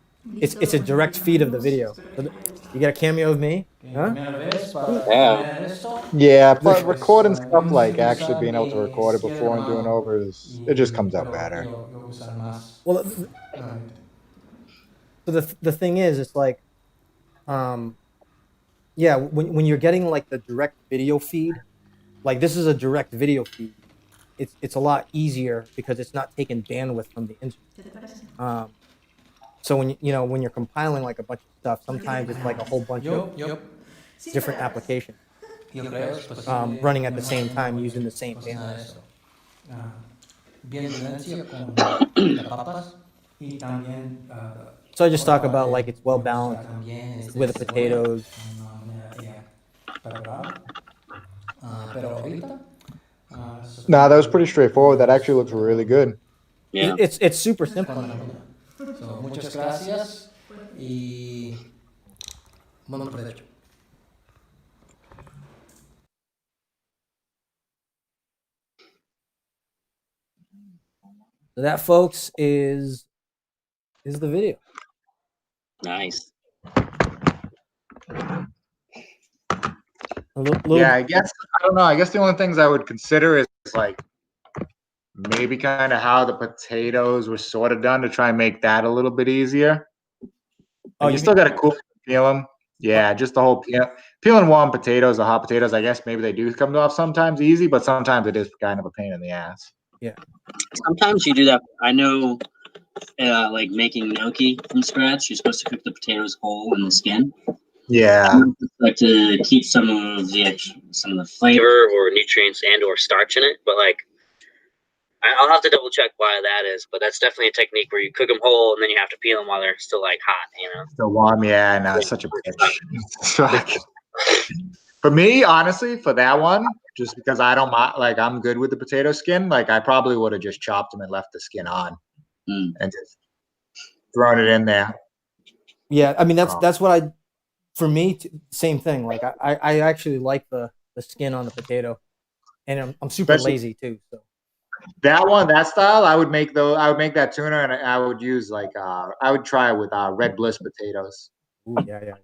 it's a direct feed of the video. So you get a cameo of me, huh? Yeah. Yeah, but recording stuff like actually being able to record it before and doing over it just comes out better. Well, so the thing is, it's like, yeah, when you're getting like the direct video feed, like this is a direct video feed. It's a lot easier because it's not taking bandwidth from the internet. So when you're compiling like a bunch of stuff, sometimes it's like a whole bunch of different applications running at the same time using the same bandwidth. So I just talk about like it's well balanced with the potatoes. Nah, that was pretty straightforward. That actually looks really good. Yeah. It's super simple. So, muchas gracias y buen provecho. So that, folks, is the video. Nice. Yeah, I guess I don't know. I guess the only things I would consider is like maybe kind of how the potatoes were sort of done to try and make that a little bit easier. Oh, you still got to cool peel them. Yeah, just the whole peeling warm potatoes, the hot potatoes. I guess maybe they do come off sometimes easy, but sometimes it is kind of a pain in the ass. Yeah. Sometimes you do that. I know, like making gnocchi from scratch. You're supposed to cook the potatoes whole in the skin. Yeah. Like to keep some of the flavor or nutrients and or starch in it, but like I'll have to double check why that is. But that's definitely a technique where you cook them whole and then you have to peel them while they're still like hot. You know. Still warm. Yeah. No, it's such a bitch. For me, honestly, for that one, just because I don't mind, like I'm good with the potato skin. Like I probably would have just chopped them and left the skin on, and just thrown it in there. Yeah, I mean that's what I. For me, same thing. Like I actually like the skin on the potato, and I'm super lazy too. So that style, I would make that tuna, and I would use like I would try it with Red Bliss potatoes. Ooh, yeah.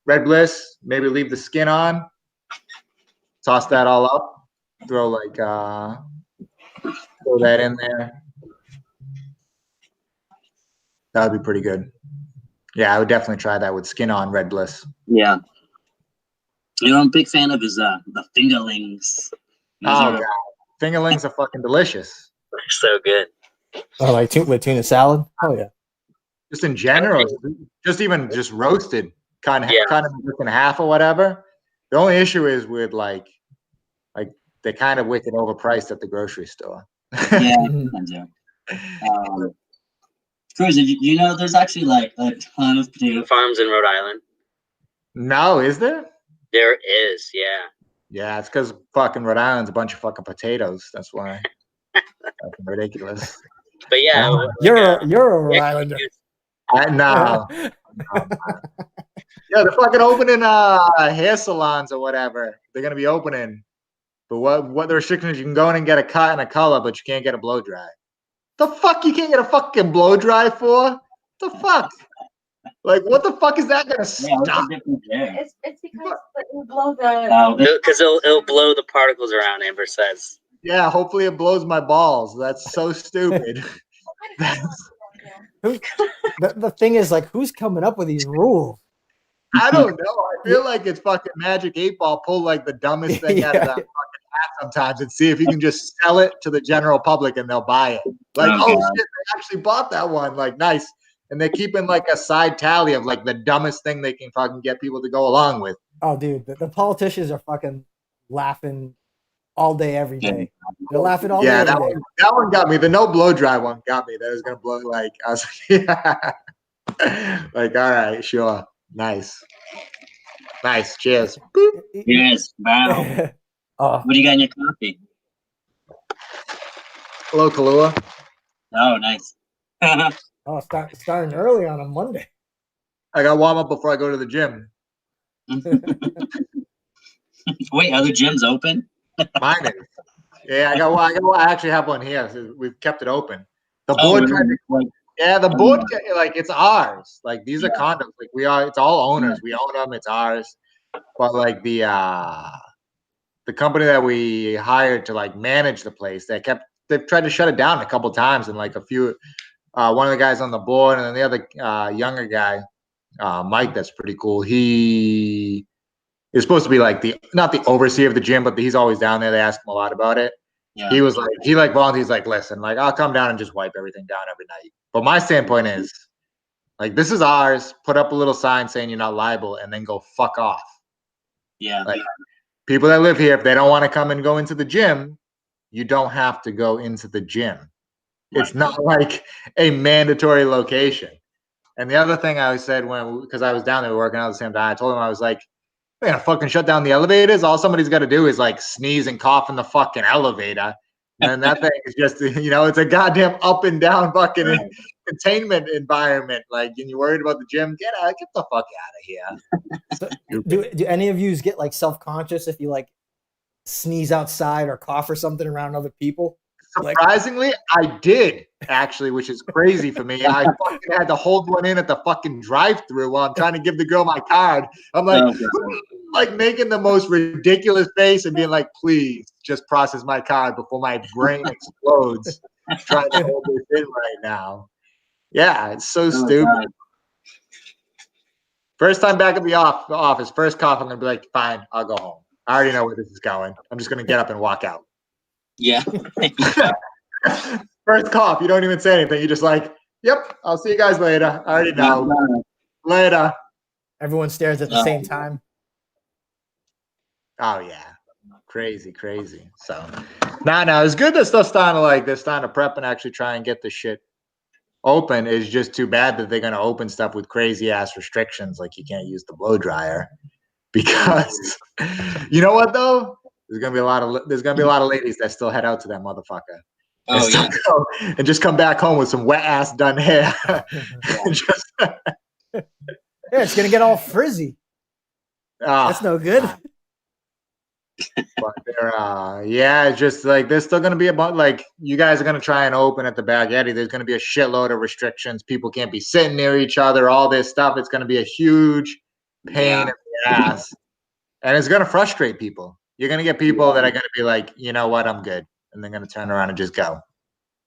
Red Bliss, maybe leave the skin on, toss that all up, throw that in there. That would be pretty good. Yeah, I would definitely try that with skin on Red Bliss. Yeah. You know, I'm a big fan of is the fingerlings. Oh god. fingerlings are fucking delicious. So good. Oh, like with tuna salad. Oh yeah. Just in general, just roasted, kind of in half or whatever. The only issue is with like they kind of wicked overpriced at the grocery store. Yeah, Cruz, you know there's actually like a ton of potato farms in Rhode Island. No, is there? There is, yeah. Yeah, it's because fucking Rhode Island's a bunch of fucking potatoes. That's why. Fucking ridiculous. But yeah, you're a Rhode Islander. No. Yeah, they're fucking opening hair salons or whatever. They're gonna be opening. But what the restriction is, you can go in and get a cut and a color, but you can't get a blow dry. The fuck you can't get a fucking blow dry for? The fuck? Like, what the fuck is that gonna stop? It's because it will blow the. Because it'll blow the particles around. Amber says. Yeah, hopefully it blows my balls. That's so stupid. The thing is, like, who's coming up with these rules? I don't know. I feel like it's fucking Magic 8-Ball pull like the dumbest thing out of that fucking hat sometimes and see if you can just sell it to the general public and they'll buy it. Like, oh shit, they actually bought that one. Like, nice. And they're keeping like a side tally of like the dumbest thing they can fucking get people to go along with. Oh, dude, the politicians are fucking laughing all day, every day. They're laughing all day. Yeah, that one got me. The no blow dry one got me. That was gonna blow like I was like, all right, sure. Nice. Cheers. Boop. Yes. Wow. What do you got in your coffee? Hello, Kahlua. Oh, nice. Oh, starting early on a Monday. I got warm up before I go to the gym. Wait, are the gyms open? Mine is. Yeah, I actually have one here. So we've kept it open. The board the board like it's ours. Like these are condos. Like it's all owners. We own them. It's ours. But like the company that we hired to like manage the place, they've tried to shut it down a couple times, and like a few. One of the guys on the board, and then the other younger guy, Mike, that's pretty cool. He is supposed to be like not the overseer of the gym, but he's always down there. They ask him a lot about it. Yeah. He was like, he volunteers, like, listen, like I'll come down and just wipe everything down every night. But my standpoint is, like, this is ours. Put up a little sign saying you're not liable, and then go fuck off. Yeah. Like people that live here, if they don't want to come and go into the gym, you don't have to go into the gym. It's not like a mandatory location. And the other thing I said because I was down there working out at the same time, I told him, I was like, they're gonna fucking shut down the elevators. All somebody's got to do is like sneeze and cough in the fucking elevator. And that thing is just, it's a goddamn up and down fucking containment environment. Like, and you're worried about the gym, get the fuck out of here. Do any of you get like self-conscious if you like sneeze outside or cough or something around other people? Surprisingly, I did actually, which is crazy for me. I fucking had to hold one in at the fucking drive-through while I'm trying to give the girl my card. I'm like, like making the most ridiculous face and being like, please just process my card before my brain explodes. Trying to hold this in right now. Yeah, it's so stupid. First time back at the office, first cough, I'm gonna be like, fine, I'll go home. I already know where this is going. I'm just gonna get up and walk out. Yeah. First cough, you don't even say anything. You just like, yep, I'll see you guys later. I already know. Later. Everyone stares at the same time. Oh yeah. Crazy. So no, it's good that stuff's they're starting to prep and actually try and get the shit open. It's just too bad that they're gonna open stuff with crazy ass restrictions, like you can't use the blow dryer. Because you know what though? There's gonna be a lot of ladies that still head out to that motherfucker. Oh yeah. And just come back home with some wet ass done hair. Yeah, it's gonna get all frizzy. That's no good. But it's just like there's still gonna be like you guys are gonna try and open at the back eddy. There's gonna be a shitload of restrictions. People can't be sitting near each other. All this stuff. It's gonna be a huge pain in the ass, and it's gonna frustrate people. You're gonna get people that are gonna be like, you know what, I'm good, and they're gonna turn around and just go.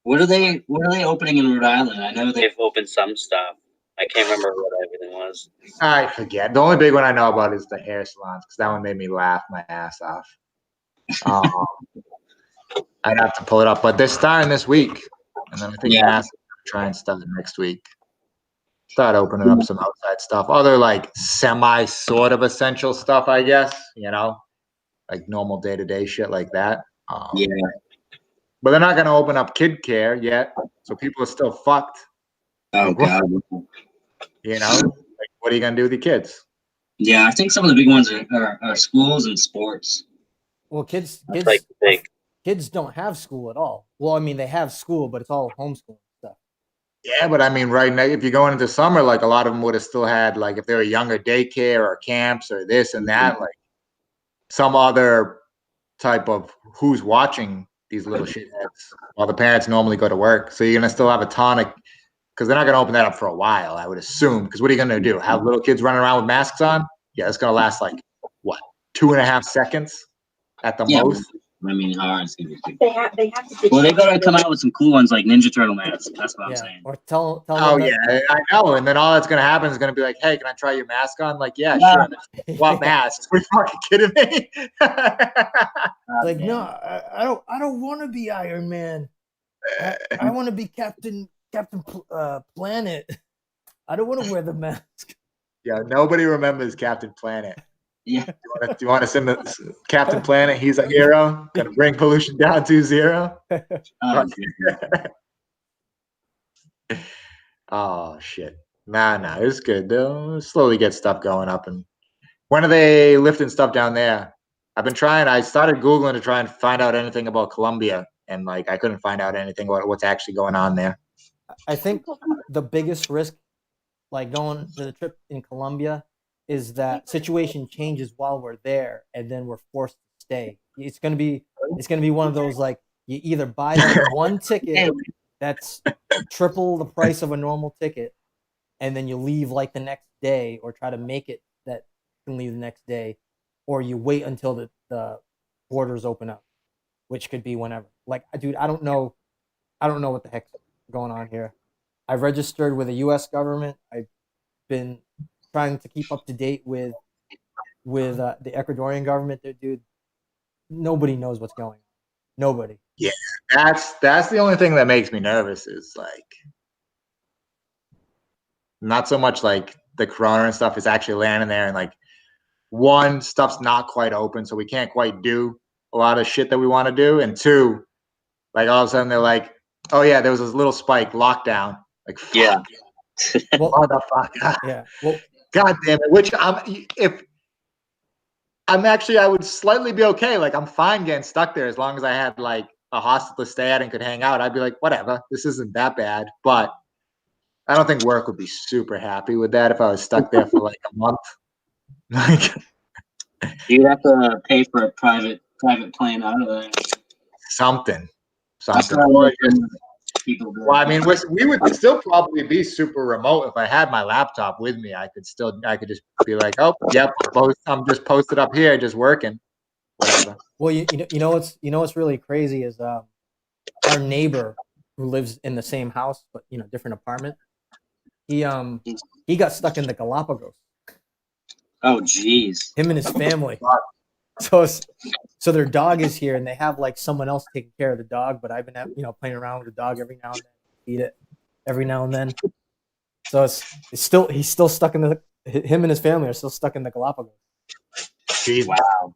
What are they opening in Rhode Island? I know they've opened some stuff. I can't remember what everything was. I forget. The only big one I know about is the hair salons, because that one made me laugh my ass off. I'd have to pull it up, but they're starting this week, and then I think Mass try and start next week. Start opening up some outside stuff, other like semi sort of essential stuff, I guess. You know, like normal day to day shit like that. Yeah. But they're not going to open up kid care yet, so people are still fucked. Oh Like, God. you know, like, what are you going to do with the kids? Yeah, I think some of the big ones are schools and sports. Well, kids don't have school at all. Well, I mean, they have school, but it's all homeschool stuff. Yeah, but I mean, right now, if you're going into summer, like a lot of them would have still had, like, if they were younger, daycare or camps or this and that, like some other type of who's watching these little shitheads while the parents normally go to work. So you're gonna still have a ton of, because they're not gonna open that up for a while, I would assume. Because what are you gonna do? Have little kids running around with masks on? Yeah, it's gonna last like what, 2.5 seconds at the most. I mean, how it's gonna be. They have to. Well, they gotta come out with some cool ones like Ninja Turtle masks. That's what I'm saying. Or tell Oh them yeah, I know. And then all that's gonna happen is gonna be like, hey, can I try your mask on? Like, yeah, sure. What masks? Are you fucking kidding me? like, no, I don't want to be Iron Man. I want to be Captain Planet. I don't want to wear the mask. Yeah, nobody remembers Captain Planet. Yeah. Do you want to send the Captain Planet? He's a hero. Gonna bring pollution down to 0. Oh shit. Nah, it's good. They'll slowly get stuff going up. And when are they lifting stuff down there? I've been trying. I started Googling to try and find out anything about Colombia, and like I couldn't find out anything about what's actually going on there. I think the biggest risk, like going to the trip in Colombia, is that situation changes while we're there, and then we're forced to stay. It's gonna be one of those, like, you either buy that one ticket that's triple the price of a normal ticket, and then you leave like the next day, or try to make it that you can leave the next day, or you wait until the borders open up, which could be whenever. Like, dude, I don't know what the heck's going on here. I've registered with the U.S. government. I've been trying to keep up to date with the Ecuadorian government. Dude, nobody knows what's going on. Nobody. Yeah, that's the only thing that makes me nervous, is like not so much like the corona and stuff is actually landing there, and like, one, stuff's not quite open, so we can't quite do a lot of shit that we want to do, and two, like all of a sudden they're like, oh yeah, there was this little spike, lockdown. Like, fuck. Yeah. Well, motherfucker. yeah. Well, God damn it. Which I would slightly be okay. Like, I'm fine getting stuck there as long as I had like a hostel to stay at and could hang out. I'd be like, whatever, this isn't that bad. But I don't think work would be super happy with that if I was stuck there for like a month. Like, You'd have to pay for a private plane out of there. something. Well, I mean, we would still probably be super remote if I had my laptop with me. I could just be like, oh, yep, I'm just posted up here, just working. Whatever. Well, you know what's really crazy is our neighbor who lives in the same house but different apartment. He got stuck in the Galapagos. Oh, jeez. Him and his family. So their dog is here, and they have like someone else taking care of the dog. But I've been playing around with the dog every now and then, feed it every now and then. So he's still stuck in him and his family are still stuck in the Galapagos. Jeez. Wow.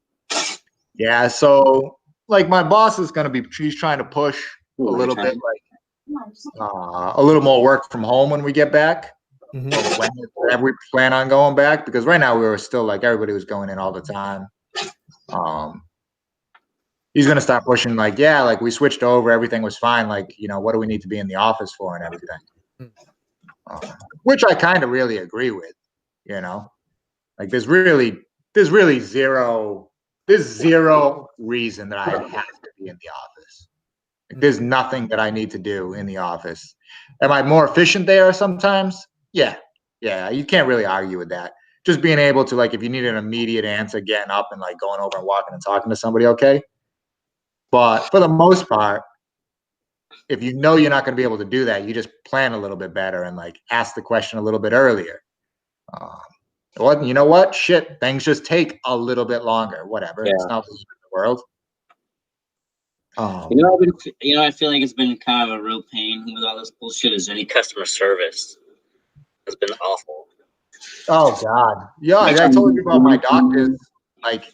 Yeah. So like my boss is she's trying to push a little bit, like a little more work from home when we get back. Mm-hmm. Whenever we plan on going back, because right now we were still like everybody was going in all the time. He's gonna start pushing like, yeah, like we switched over, everything was fine. Like, what do we need to be in the office for and everything? Which I kind of really agree with. Like there's zero reason that I have to be in the office. Like, there's nothing that I need to do in the office. Am I more efficient there sometimes? Yeah, you can't really argue with that. Just being able to, like, if you need an immediate answer, getting up and like going over and walking and talking to somebody, okay. But for the most part, if you're not going to be able to do that, you just plan a little bit better and like ask the question a little bit earlier. Well, you know what? Shit, things just take a little bit longer. Whatever. Yeah. It's not the end of the world. I feel like it's been kind of a real pain with all this bullshit. Is any Customer service has been awful. Oh God, yeah. I told you about my doctors. Like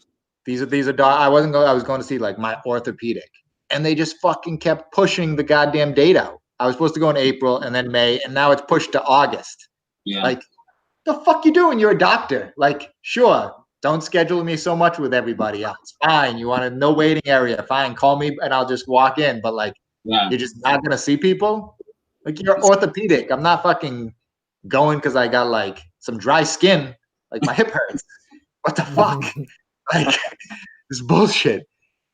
these are. I was going to see like my orthopedic, and they just fucking kept pushing the goddamn date out. I was supposed to go in April and then May, and now it's pushed to August. Yeah. Like, the fuck you doing? You're a doctor. Like, sure, don't schedule me so much with everybody else. Fine, you want a no waiting area? Fine, call me and I'll just walk in. But like, you're just not gonna see people. Like, you're orthopedic. I'm not fucking going because I got like some dry skin. Like my hip hurts. What the fuck? Like, this bullshit.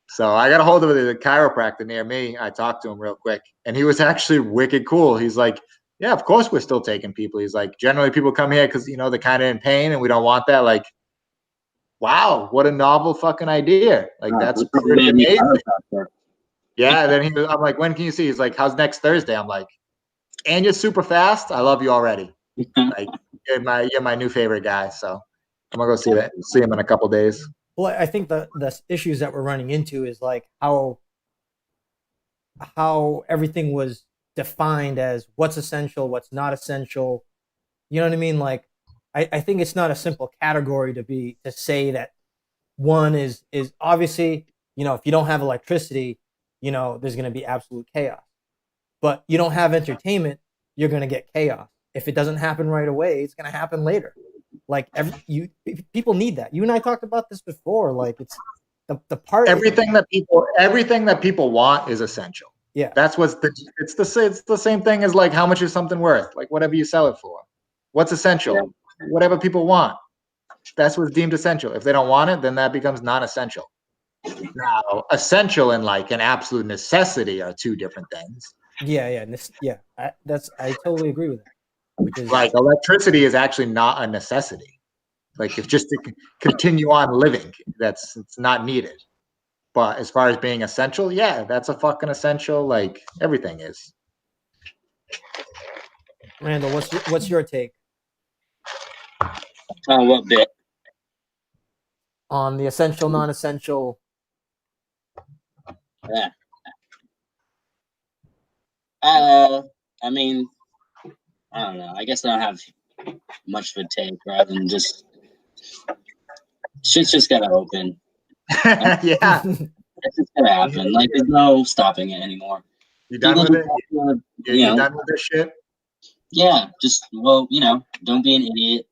So I got a hold of the chiropractor near me. I talked to him real quick, and he was actually wicked cool. He's like, yeah, of course we're still taking people. He's like, generally people come here because, you know, they're kind of in pain and we don't want that. Like, wow, what a novel fucking idea. Like, that's pretty amazing. Yeah, then I'm like, when can you see? He's like, how's next Thursday? I'm like, and you're super fast. I love you already. Like, you're my new favorite guy. So I'm gonna go see him in a couple days. Well, I think the issues that we're running into is like how everything was defined as what's essential, what's not essential. You know what I mean? Like, I think it's not a simple category to say that one is obviously, you know, if you don't have electricity, you know, there's going to be absolute chaos. But you don't have entertainment, you're going to get chaos. If it doesn't happen right away, it's going to happen later. Like, people need that. You and I talked about this before. Like, it's the part. Everything that people want is essential. Yeah, that's it's the same thing as like, how much is something worth? Like, whatever you sell it for. What's essential? Yeah. Whatever people want. That's what's deemed essential. If they don't want it, then that becomes non-essential. Now, essential and like an absolute necessity are two different things. Yeah. I totally agree with that. Which is like, electricity is actually not a necessity. Like, it's just to continue on living. It's not needed. But as far as being essential, yeah, that's a fucking essential. Like, everything is. Randall, what's your take? On what bit? On the essential, non-essential. Yeah. I mean, I don't know. I guess I don't have much of a take, rather than just shit's just gotta open. Yeah. It's just gonna happen. Like, there's no stopping it anymore. You done with it? You done with this shit? Yeah. Just, well, you know, don't be an idiot.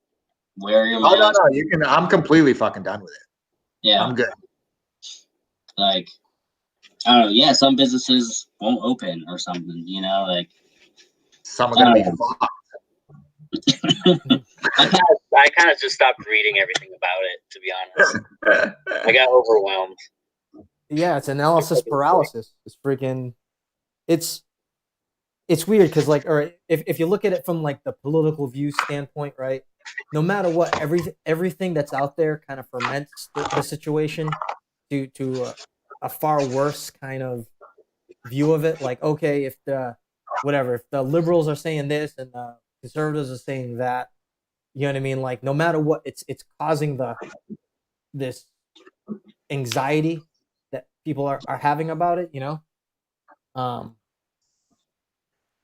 Wear your mask. No. You can. I'm completely fucking done with it. Yeah. I'm good. Like, I don't know. Yeah, some businesses won't open or something. You know, like, some are gonna be fucked. I kind of just stopped reading everything about it, to be honest. I got overwhelmed. Yeah, it's analysis paralysis. It's freaking. It's weird because, like, or if you look at it from like the political view standpoint, right? No matter what, everything that's out there kind of ferments the situation to a far worse kind of view of it. Like, okay, if the liberals are saying this and the conservatives are saying that, you know what I mean? Like, no matter what, it's causing this anxiety that people are having about it, you know? And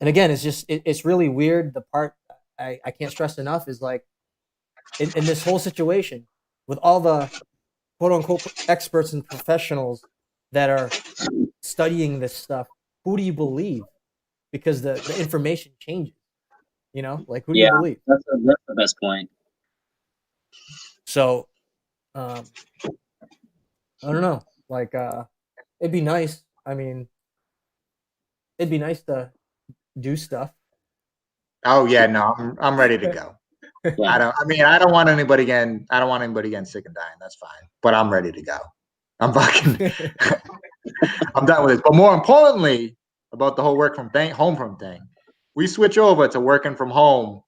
again, it's really weird. The part I can't stress enough is like, in this whole situation with all the quote unquote experts and professionals that are studying this stuff, who do you believe? Because the information changes, you know, like, who do you believe? That's the best point. So, I don't know, like, it'd be nice. I mean, it'd be nice to do stuff. Oh yeah, no, I'm ready to go. I don't want anybody getting sick and dying. That's fine, but I'm ready to go. I'm fucking. I'm done with this. But more importantly, about the whole home from thing, we switch over to working from home,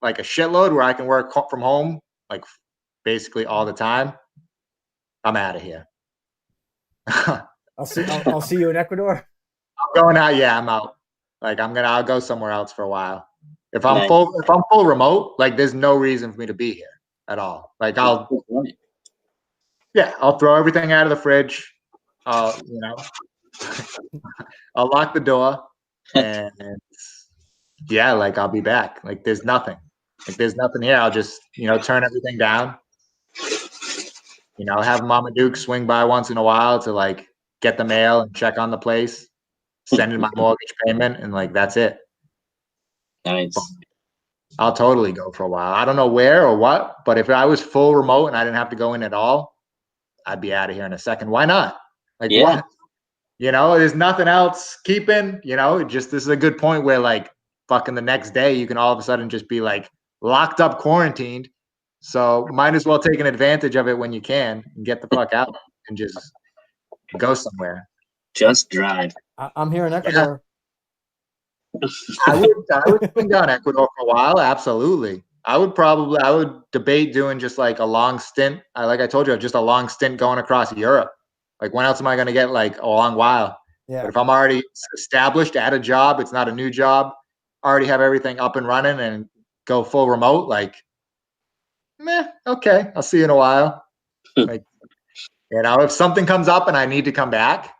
like a shitload, where I can work from home like basically all the time. I'm out of here. I'll see you in Ecuador. I'm going out. Yeah, I'm out. Like, I'll go somewhere else for a while. If I'm full remote, like, there's no reason for me to be here at all. Like, I'll throw everything out of the fridge. You know, I'll lock the door, and yeah, like I'll be back. Like there's nothing. Like there's nothing here. I'll just turn everything down. Have Mama Duke swing by once in a while to like get the mail and check on the place, send in my mortgage payment, and like that's it. Nice. I'll totally go for a while. I don't know where or what, but if I was full remote and I didn't have to go in at all, I'd be out of here in a second. Why not? Like what? There's nothing else keeping. This is a good point where like fucking the next day you can all of a sudden just be like locked up, quarantined. So might as well take an advantage of it when you can and get the fuck out and just go somewhere. Just drive. I'm here in Ecuador. Yeah. I would swing down Ecuador for a while. Absolutely. I would debate doing just like a long stint. Like I told you, just a long stint going across Europe. Like when else am I going to get like a long while? Yeah. But if I'm already established at a job, it's not a new job, already have everything up and running and go full remote, like, okay, I'll see you in a while. Like, if something comes up and I need to come back,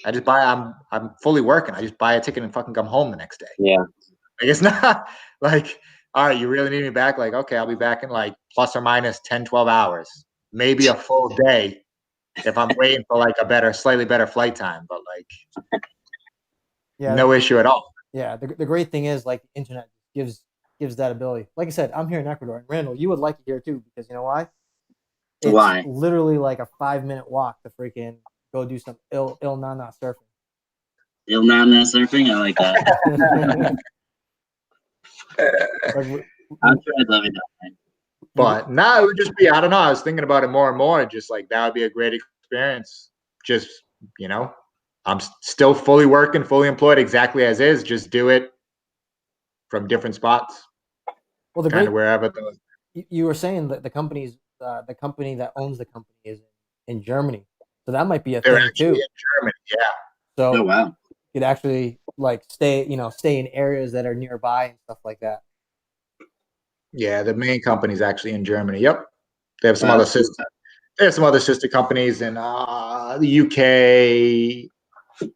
I just I'm fully working. I just buy a ticket and fucking come home the next day. Yeah. Like it's not like, all right, you really need me back? Like, okay, I'll be back in like plus or minus 10, 12 hours, maybe a full day if I'm waiting for like a slightly better flight time, but like no issue at all. Yeah. The great thing is like the internet gives that ability. Like I said, I'm here in Ecuador, and Randall, you would like it here too, because you know why? It's literally like a 5-minute walk to freaking go do some il nana surfing. Il nana surfing? I like that. I'm sure I'd love it. But now it would just be, I don't know. I was thinking about it more and more. Just like that would be a great experience. Just, I'm still fully working, fully employed exactly as is. Just do it from different spots. Well, kind of wherever. You were saying that the company that owns the company is in Germany. So that might be a thing too. In Germany, yeah. So wow. You could actually like stay in areas that are nearby and stuff like that. Yeah, the main company is actually in Germany. Yep, they have some other sister. They have some other sister companies in the UK,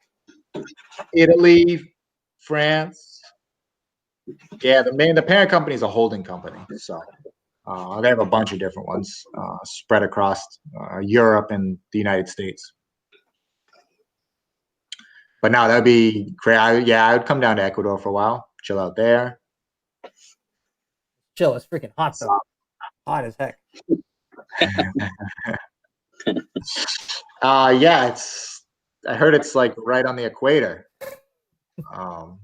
Italy, France. Yeah, the parent company is a holding company. So they have a bunch of different ones spread across Europe and the United States. But no, that'd be great. I would come down to Ecuador for a while, chill out there. Chill, it's freaking hot though. Hot as heck. Yeah, I heard it's like right on the equator. Can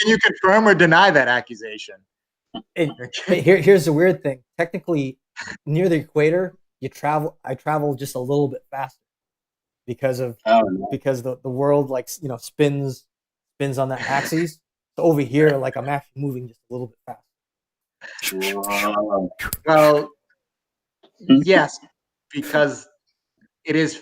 you confirm or deny that accusation? Here's the weird thing. Technically, near the equator, I travel just a little bit faster because the world like spins on that axis. So over here, like I'm actually moving just a little bit faster. Wow. Well, yes, because it is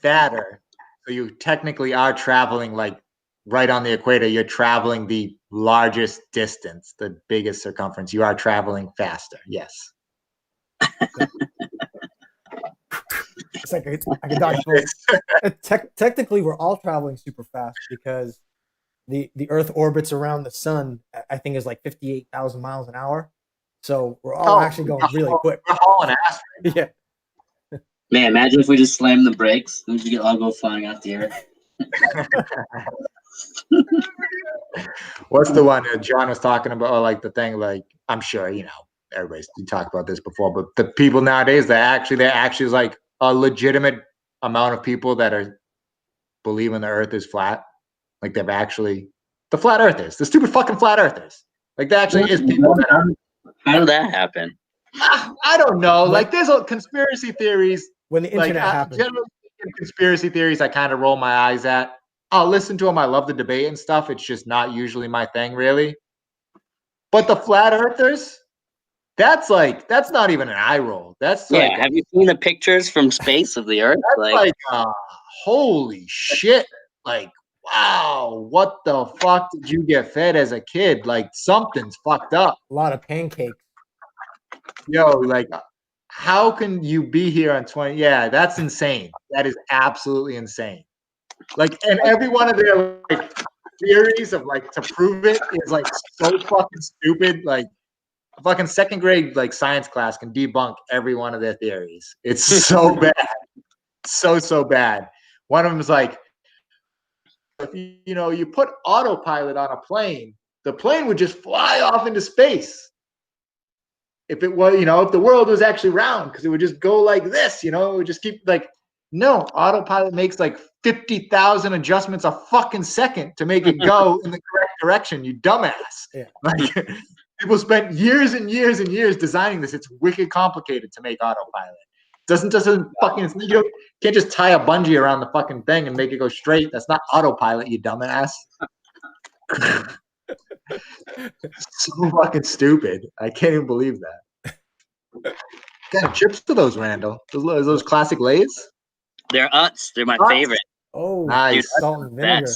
fatter. So you technically are traveling like right on the equator. You're traveling the largest distance, the biggest circumference. You are traveling faster. Yes. It's like a document. Technically, we're all traveling super fast because the Earth orbits around the sun. I think is like 58,000 miles an hour. So we're all actually going really quick. We're hauling ass. Right now. Yeah. Man, imagine if we just slammed the brakes and we all go flying out the air. What's the one that John was talking about? Or like the thing, like I'm sure everybody's talked about this before, but the people nowadays they're actually like a legitimate amount of people that are believing the Earth is flat. Like they've actually the flat earthers, the stupid fucking flat earthers. Like there actually is people that are. How did that happen? I don't know. Like there's conspiracy theories. When the internet happened. Generally, conspiracy theories I kind of roll my eyes at. I'll listen to them. I love the debate and stuff. It's just not usually my thing, really. But the flat earthers, that's not even an eye roll. That's like, have you seen the pictures from space of the Earth? That's like holy shit. Like, wow, what the fuck did you get fed as a kid? Like something's fucked up. A lot of pancakes. Yo, like how can you be here on 20? Yeah, that's insane. That is absolutely insane. Like, and every one of their like theories of like to prove it is like so fucking stupid. Like a fucking second grade like science class can debunk every one of their theories. It's so bad. So bad. One of them is like, if you put autopilot on a plane, the plane would just fly off into space. If it was, if the world was actually round, because it would just go like this, it would just keep like, no, autopilot makes like 50,000 adjustments a fucking second to make it go in the correct direction, you dumbass. Yeah. Like, people spent years and years and years designing this. It's wicked complicated to make autopilot. Doesn't fucking, you can't just tie a bungee around the fucking thing and make it go straight. That's not autopilot, you dumbass. So fucking stupid. I can't even believe that. Got chips to those, Randall. Those classic Lays? They're Utz. They're my Utz? favorite. Oh, nice. Dude, salt and vinegar.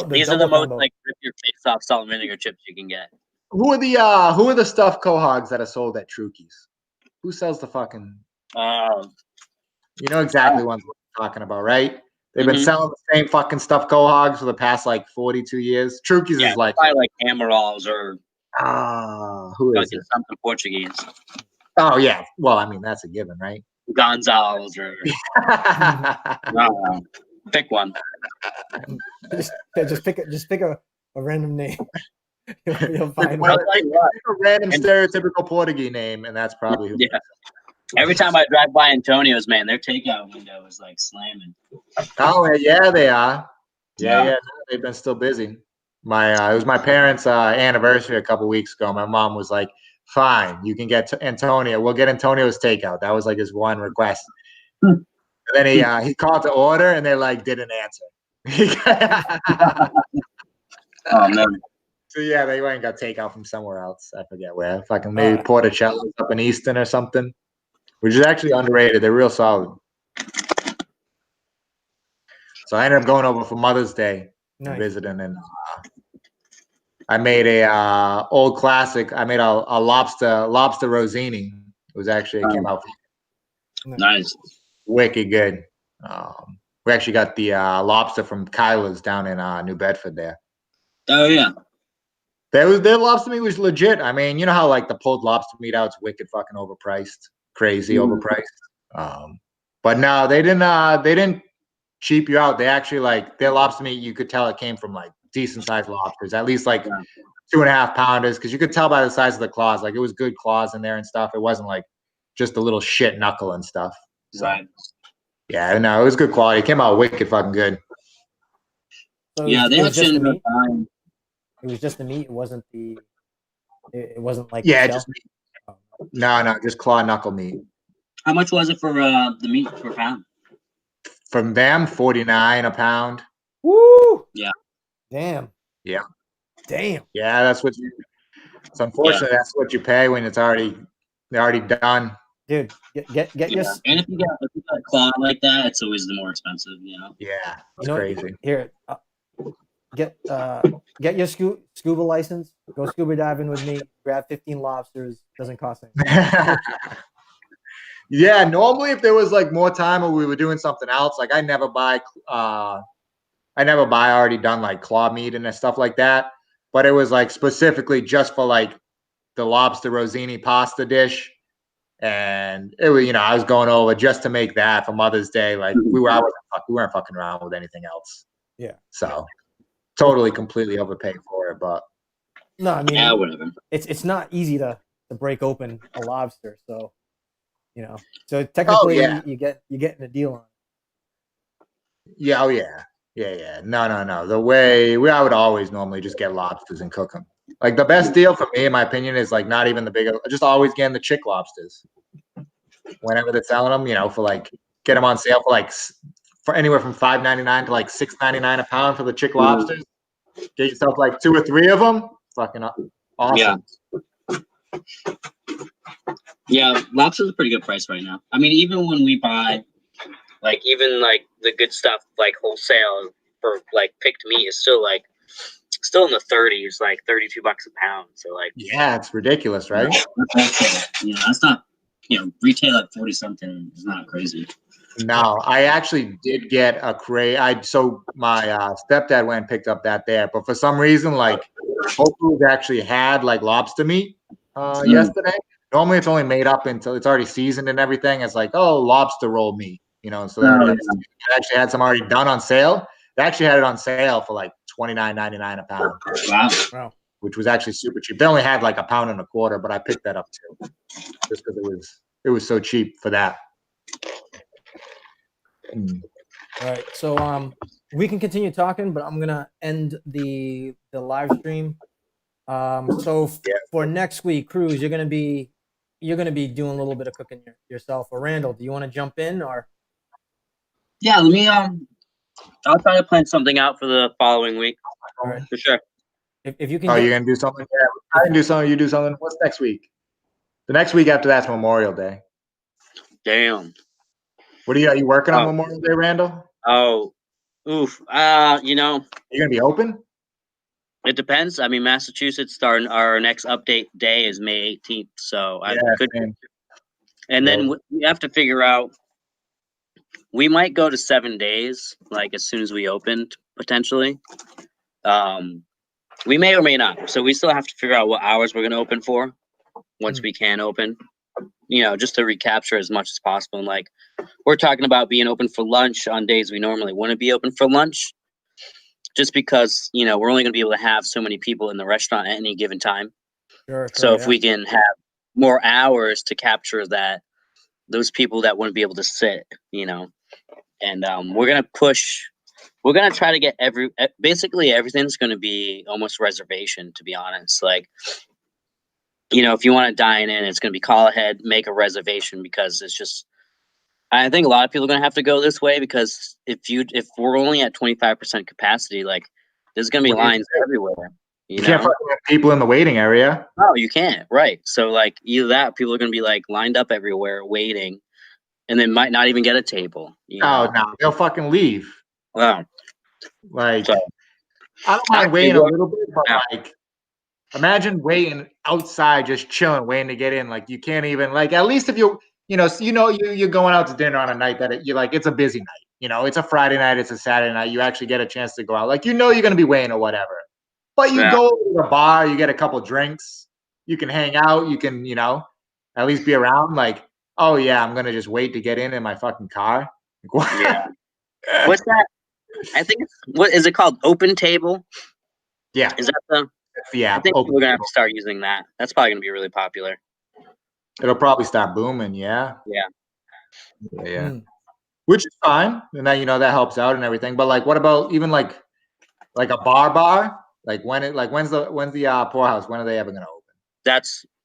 These are the most like rip your face off salt and vinegar chips you can get. Who are the stuffed quahogs that are sold at Trukey's? Who sells the fucking? You know exactly what I'm talking about, right? They've been selling the same fucking stuffed quahogs for the past like 42 years. Trukey's is like probably like Amarols or who is it? Something Portuguese. Oh yeah, well I mean that's a given, right? Gonzalez or pick one. just pick a random name. You'll find pick a random stereotypical Portuguese name, and that's probably who. Yeah. Every time I drive by Antonio's, man, their takeout window is like slamming. Oh yeah, they are. Yeah, they've been still busy. It was my parents' anniversary a couple weeks ago. My mom was like, "Fine, you can get Antonio. We'll get Antonio's takeout." That was like his one request. And then he called to order, and they like didn't answer. Oh no. So yeah, they went and got takeout from somewhere else. I forget where. Fucking maybe Porticello's up in Easton or something, which is actually underrated. They're real solid. So I ended up going over for Mother's Day, visiting, and I made a old classic. I made a lobster rosini. It was actually it came out nice, wicked good. We actually got the lobster from Kyla's down in New Bedford there. Oh yeah. Their lobster meat was legit. I mean, you know how like the pulled lobster meat out's wicked fucking overpriced, crazy overpriced. But no, they didn't cheap you out. They actually like their lobster meat. You could tell it came from like decent sized lobsters, at least like 2.5 pounders, because you could tell by the size of the claws. Like it was good claws in there and stuff. It wasn't like just a little shit knuckle and stuff. So, yeah, no, it was good quality. It came out wicked fucking good. So yeah, they actually ended up buying. It was just the meat. It wasn't the. It wasn't like just meat. No, just claw knuckle meat. How much was it for the meat per pound? From them, $49 a pound. Woo! Yeah. Damn. Yeah. Damn. Yeah, that's what you. It's unfortunate that's what you pay when it's already done. Dude, get your. And if you got a claw like that, it's always the more expensive, you know. Yeah, it's crazy. Here, get your scuba license. Go scuba diving with me. Grab 15 lobsters. Doesn't cost anything. Yeah, normally if there was like more time or we were doing something else, like I never buy already done like claw meat and stuff like that. But it was like specifically just for like the lobster rosini pasta dish. And it was, I was going over just to make that for Mother's Day. Like we weren't fucking around with anything else. Yeah. So totally completely overpaid for it, but no, I mean whatever. It's not easy to break open a lobster, so so technically you're getting a deal on it. Yeah, yeah. No. The way I would always normally just get lobsters and cook them. Like the best deal for me, in my opinion, is like not even the bigger. Just always getting the chick lobsters. Whenever they're selling them, for like get them on sale for anywhere from $5.99 to like $6.99 a pound for the chick lobsters. Get yourself like 2 or 3 of them. Fucking awesome. Yeah, lobster's a pretty good price right now. I mean, even when we buy, even the good stuff, like wholesale for like picked meat is still like still in the 30s, like $32 a pound. So like, Yeah, it's ridiculous, right? That's not, retail at 40 something is not crazy. No, I actually did get a crate. So my stepdad went and picked up that there, but for some reason, like Whole Foods actually had like lobster meat yesterday. Normally, it's only made up until it's already seasoned and everything. It's like, oh, lobster roll meat, so they already actually had some already done on sale. They actually had it on sale for like $29.99 a pound. Wow. Which was actually super cheap. They only had like £1.25 pounds, but I picked that up too, just because it was so cheap for that. All right, so we can continue talking, but I'm gonna end the live stream. So for next week, Cruz, you're gonna be doing a little bit of cooking yourself. Or Randall, do you want to jump in or? Yeah, let me. I'll try to plan something out for the following week. All right, for sure. If you can. Oh, you're gonna do something? Yeah, I can do something. You do something. What's next week? The next week after that's Memorial Day. Damn. What are you working on Memorial Day, Randall? Oh, oof. You're gonna be open? It depends. I mean, Massachusetts, our next update day is May 18th. So I could. And then we have to figure out. We might go to 7 days, like as soon as we opened, potentially. We may or may not. So we still have to figure out what hours we're gonna open for once we can open. Just to recapture as much as possible. And like, we're talking about being open for lunch on days we normally wouldn't be open for lunch, just because, we're only going to be able to have so many people in the restaurant at any given time. Sure, so if we can have more hours to capture those people that wouldn't be able to sit, and we're going to try to get basically everything's going to be almost reservation, to be honest. Like, if you want to dine in, it's going to be call ahead, make a reservation, because it's just, I think a lot of people are going to have to go this way, because if we're only at 25% capacity, like there's going to be lines everywhere. You can't fucking have people in the waiting area. No, you can't. Right. So like either that, people are going to be like lined up everywhere waiting, and then might not even get a table. No, they'll fucking leave. Wow. Like, I don't mind waiting a little bit, but like, imagine waiting outside, just chilling, waiting to get in. Like, you can't even, like, at least if you're going out to dinner on a night that it's a busy night. It's a Friday night, it's a Saturday night. You actually get a chance to go out. Like, you're going to be waiting or whatever. But you go to the bar, you get a couple drinks, you can hang out, you can, at least be around. Like, oh yeah, I'm going to just wait to get in my fucking car. Yeah. What's that? I think what is it called? Open table? Yeah. Is that Yeah, I think we're gonna have to start using that. That's probably gonna be really popular. It'll probably start booming. Yeah. Which is fine, and that that helps out and everything. But like, what about even like a bar? Like when's the poorhouse? When are they ever gonna open?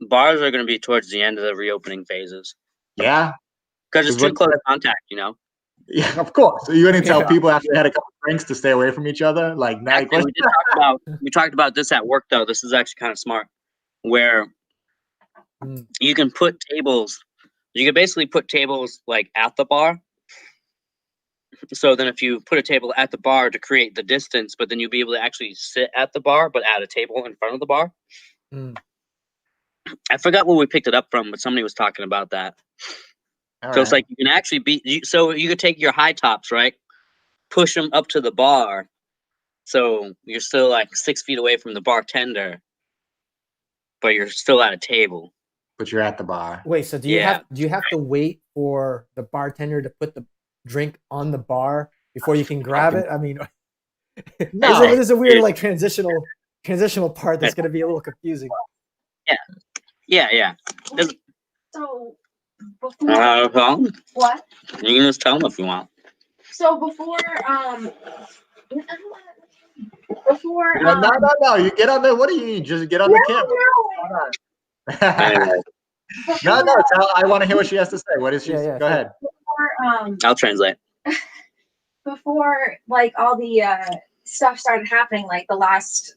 Bars are gonna be towards the end of the reopening phases. Yeah, because it's too close contact. Yeah, of course. So you're gonna tell people after they had a couple drinks to stay away from each other? Like, we talked about this at work though. This is actually kind of smart, where you can put tables. You can basically put tables like at the bar. So then if you put a table at the bar to create the distance, but then you'll be able to actually sit at the bar, but add a table in front of the bar. I forgot where we picked it up from, but somebody was talking about that. It's like you can actually so you could take your high tops, right? Push them up to the bar. So you're still like 6 feet away from the bartender, but you're still at a table. But you're at the bar. Wait, so do you have to wait for the bartender to put the drink on the bar before you can grab it? I mean, there's a weird like transitional part that's going to be a little confusing. Yeah. So before what? You can just tell them if you want. So before no, you get on there. What do you need? Just get on the camera. No. I want to hear what she has to say. What is she? Go ahead. Before, I'll translate. Before like all the stuff started happening, like the last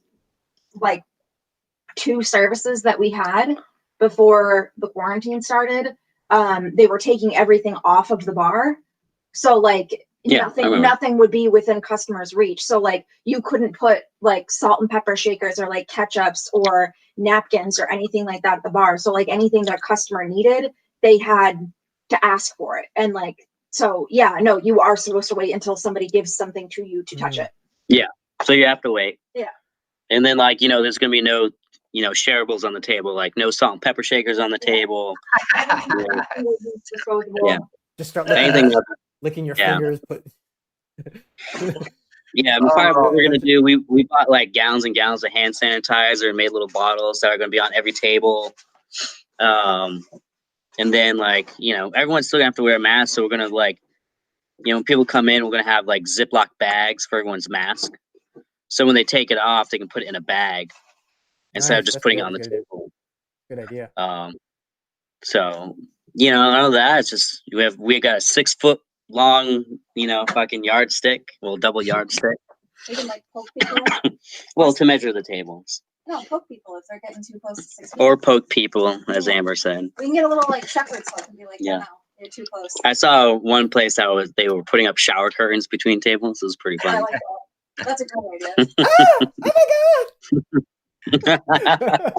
like 2 services that we had before the quarantine started, they were taking everything off of the bar. So like Yeah, I remember. nothing would be within customers' reach. So like you couldn't put like salt and pepper shakers or like ketchups or napkins or anything like that at the bar. So like anything that customer needed, they had to ask for it. And like, so yeah, no, you are supposed to wait until somebody gives something to you to touch it. Yeah, so you have to wait. Yeah. And then like, there's gonna be no, shareables on the table, like no salt and pepper shakers on the table. Yeah. Just start Anything. licking your Yeah. fingers. Put. Yeah, part of what we're gonna do, we bought like gallons and gallons of hand sanitizer and made little bottles that are gonna be on every table. And then like, everyone's still gonna have to wear a mask, so we're gonna like, when people come in, we're gonna have like Ziploc bags for everyone's mask. So when they take it off, they can put it in a bag instead of just putting it on the table. Good idea. So all of that, it's just we got a 6 foot long, fucking yardstick, well, double yardstick. You can like poke people. Well, to measure the tables. No, poke people if they're getting too close to 6 feet. Or poke people, as Amber said. We can get a little like shepherd's hook and be like, Yeah. no, you're too close. I saw one place they were putting up shower curtains between tables. It was pretty I fun. like that. That's a great idea.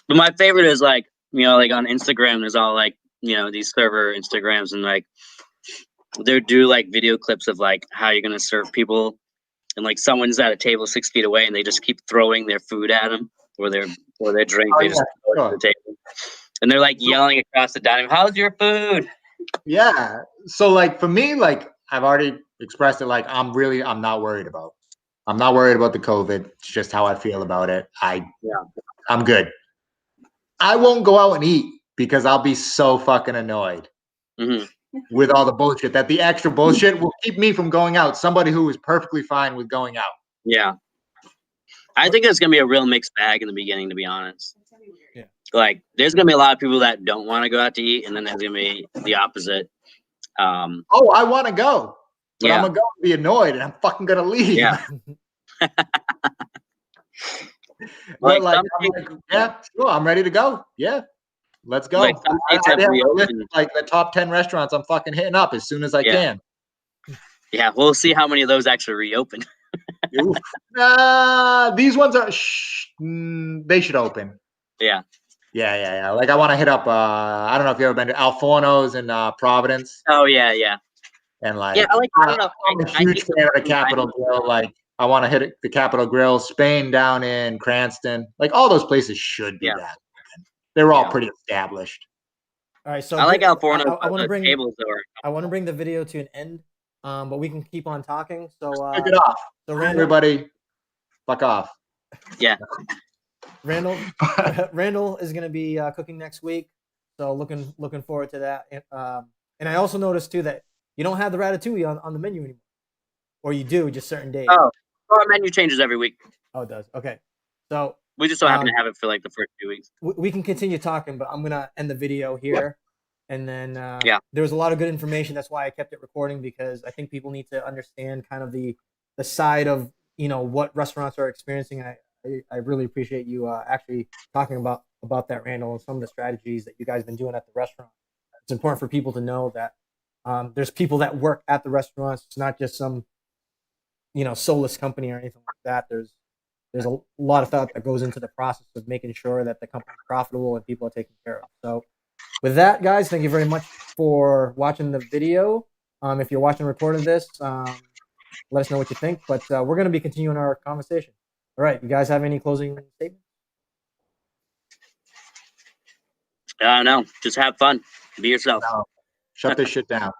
But my favorite is like, like on Instagram, there's all like, these server Instagrams, and like they do like video clips of like how you're gonna serve people, and like someone's at a table 6 feet away and they just keep throwing their food at them or their drink. They just throw it at the table, and they're like yelling across the dining room, "How's your food?" Yeah. So like for me, like I've already expressed it, like I'm not worried about. I'm not worried about the COVID. It's just how I feel about it. I'm good. I won't go out and eat because I'll be so fucking annoyed with all the bullshit. That the extra bullshit will keep me from going out. Somebody who is perfectly fine with going out. Yeah. I think it's gonna be a real mixed bag in the beginning, to be honest. Yeah. Like there's gonna be a lot of people that don't want to go out to eat, and then there's gonna be the opposite. I want to go, but I'm gonna go and be annoyed, and I'm fucking gonna leave. Yeah. But like, sure, I'm ready to go. Yeah, let's go. Like, some states have reopened. Like the top 10 restaurants, I'm fucking hitting up as soon as I can. Yeah, we'll see how many of those actually reopen. These ones are. They should open. Yeah. Yeah. Like I want to hit up. I don't know if you ever been to Al Forno's in Providence. Oh yeah. And like, I don't know. I'm a huge fan of the Capitol Grill. Like, I want to hit the Capitol Grill, Spain down in Cranston. Like, all those places should be that. They're all pretty established. All right, so I like Al Forno's. I want to bring tables I want to bring the video to an end, but we can keep on talking. So take it off. So Randall, everybody, fuck off. Yeah. Randall is going to be cooking next week, so looking forward to that. And I also noticed too that you don't have the ratatouille on the menu anymore, or you do just certain days. Oh, our menu changes every week. Oh, it does. Okay, so we just don't happen to have it for like the first 2 weeks. We can continue talking, but I'm gonna end the video here, and then there was a lot of good information. That's why I kept it recording, because I think people need to understand kind of the side of what restaurants are experiencing. I really appreciate you actually talking about that, Randall, and some of the strategies that you guys have been doing at the restaurant. It's important for people to know that there's people that work at the restaurants. It's not just some soulless company or anything like that. There's a lot of thought that goes into the process of making sure that the company is profitable and people are taken care of. So with that, guys, thank you very much for watching the video. If you're watching recording this, let us know what you think, but we're going to be continuing our conversation. All right, you guys have any closing statements? No, just have fun. Be yourself. No. Shut this shit down.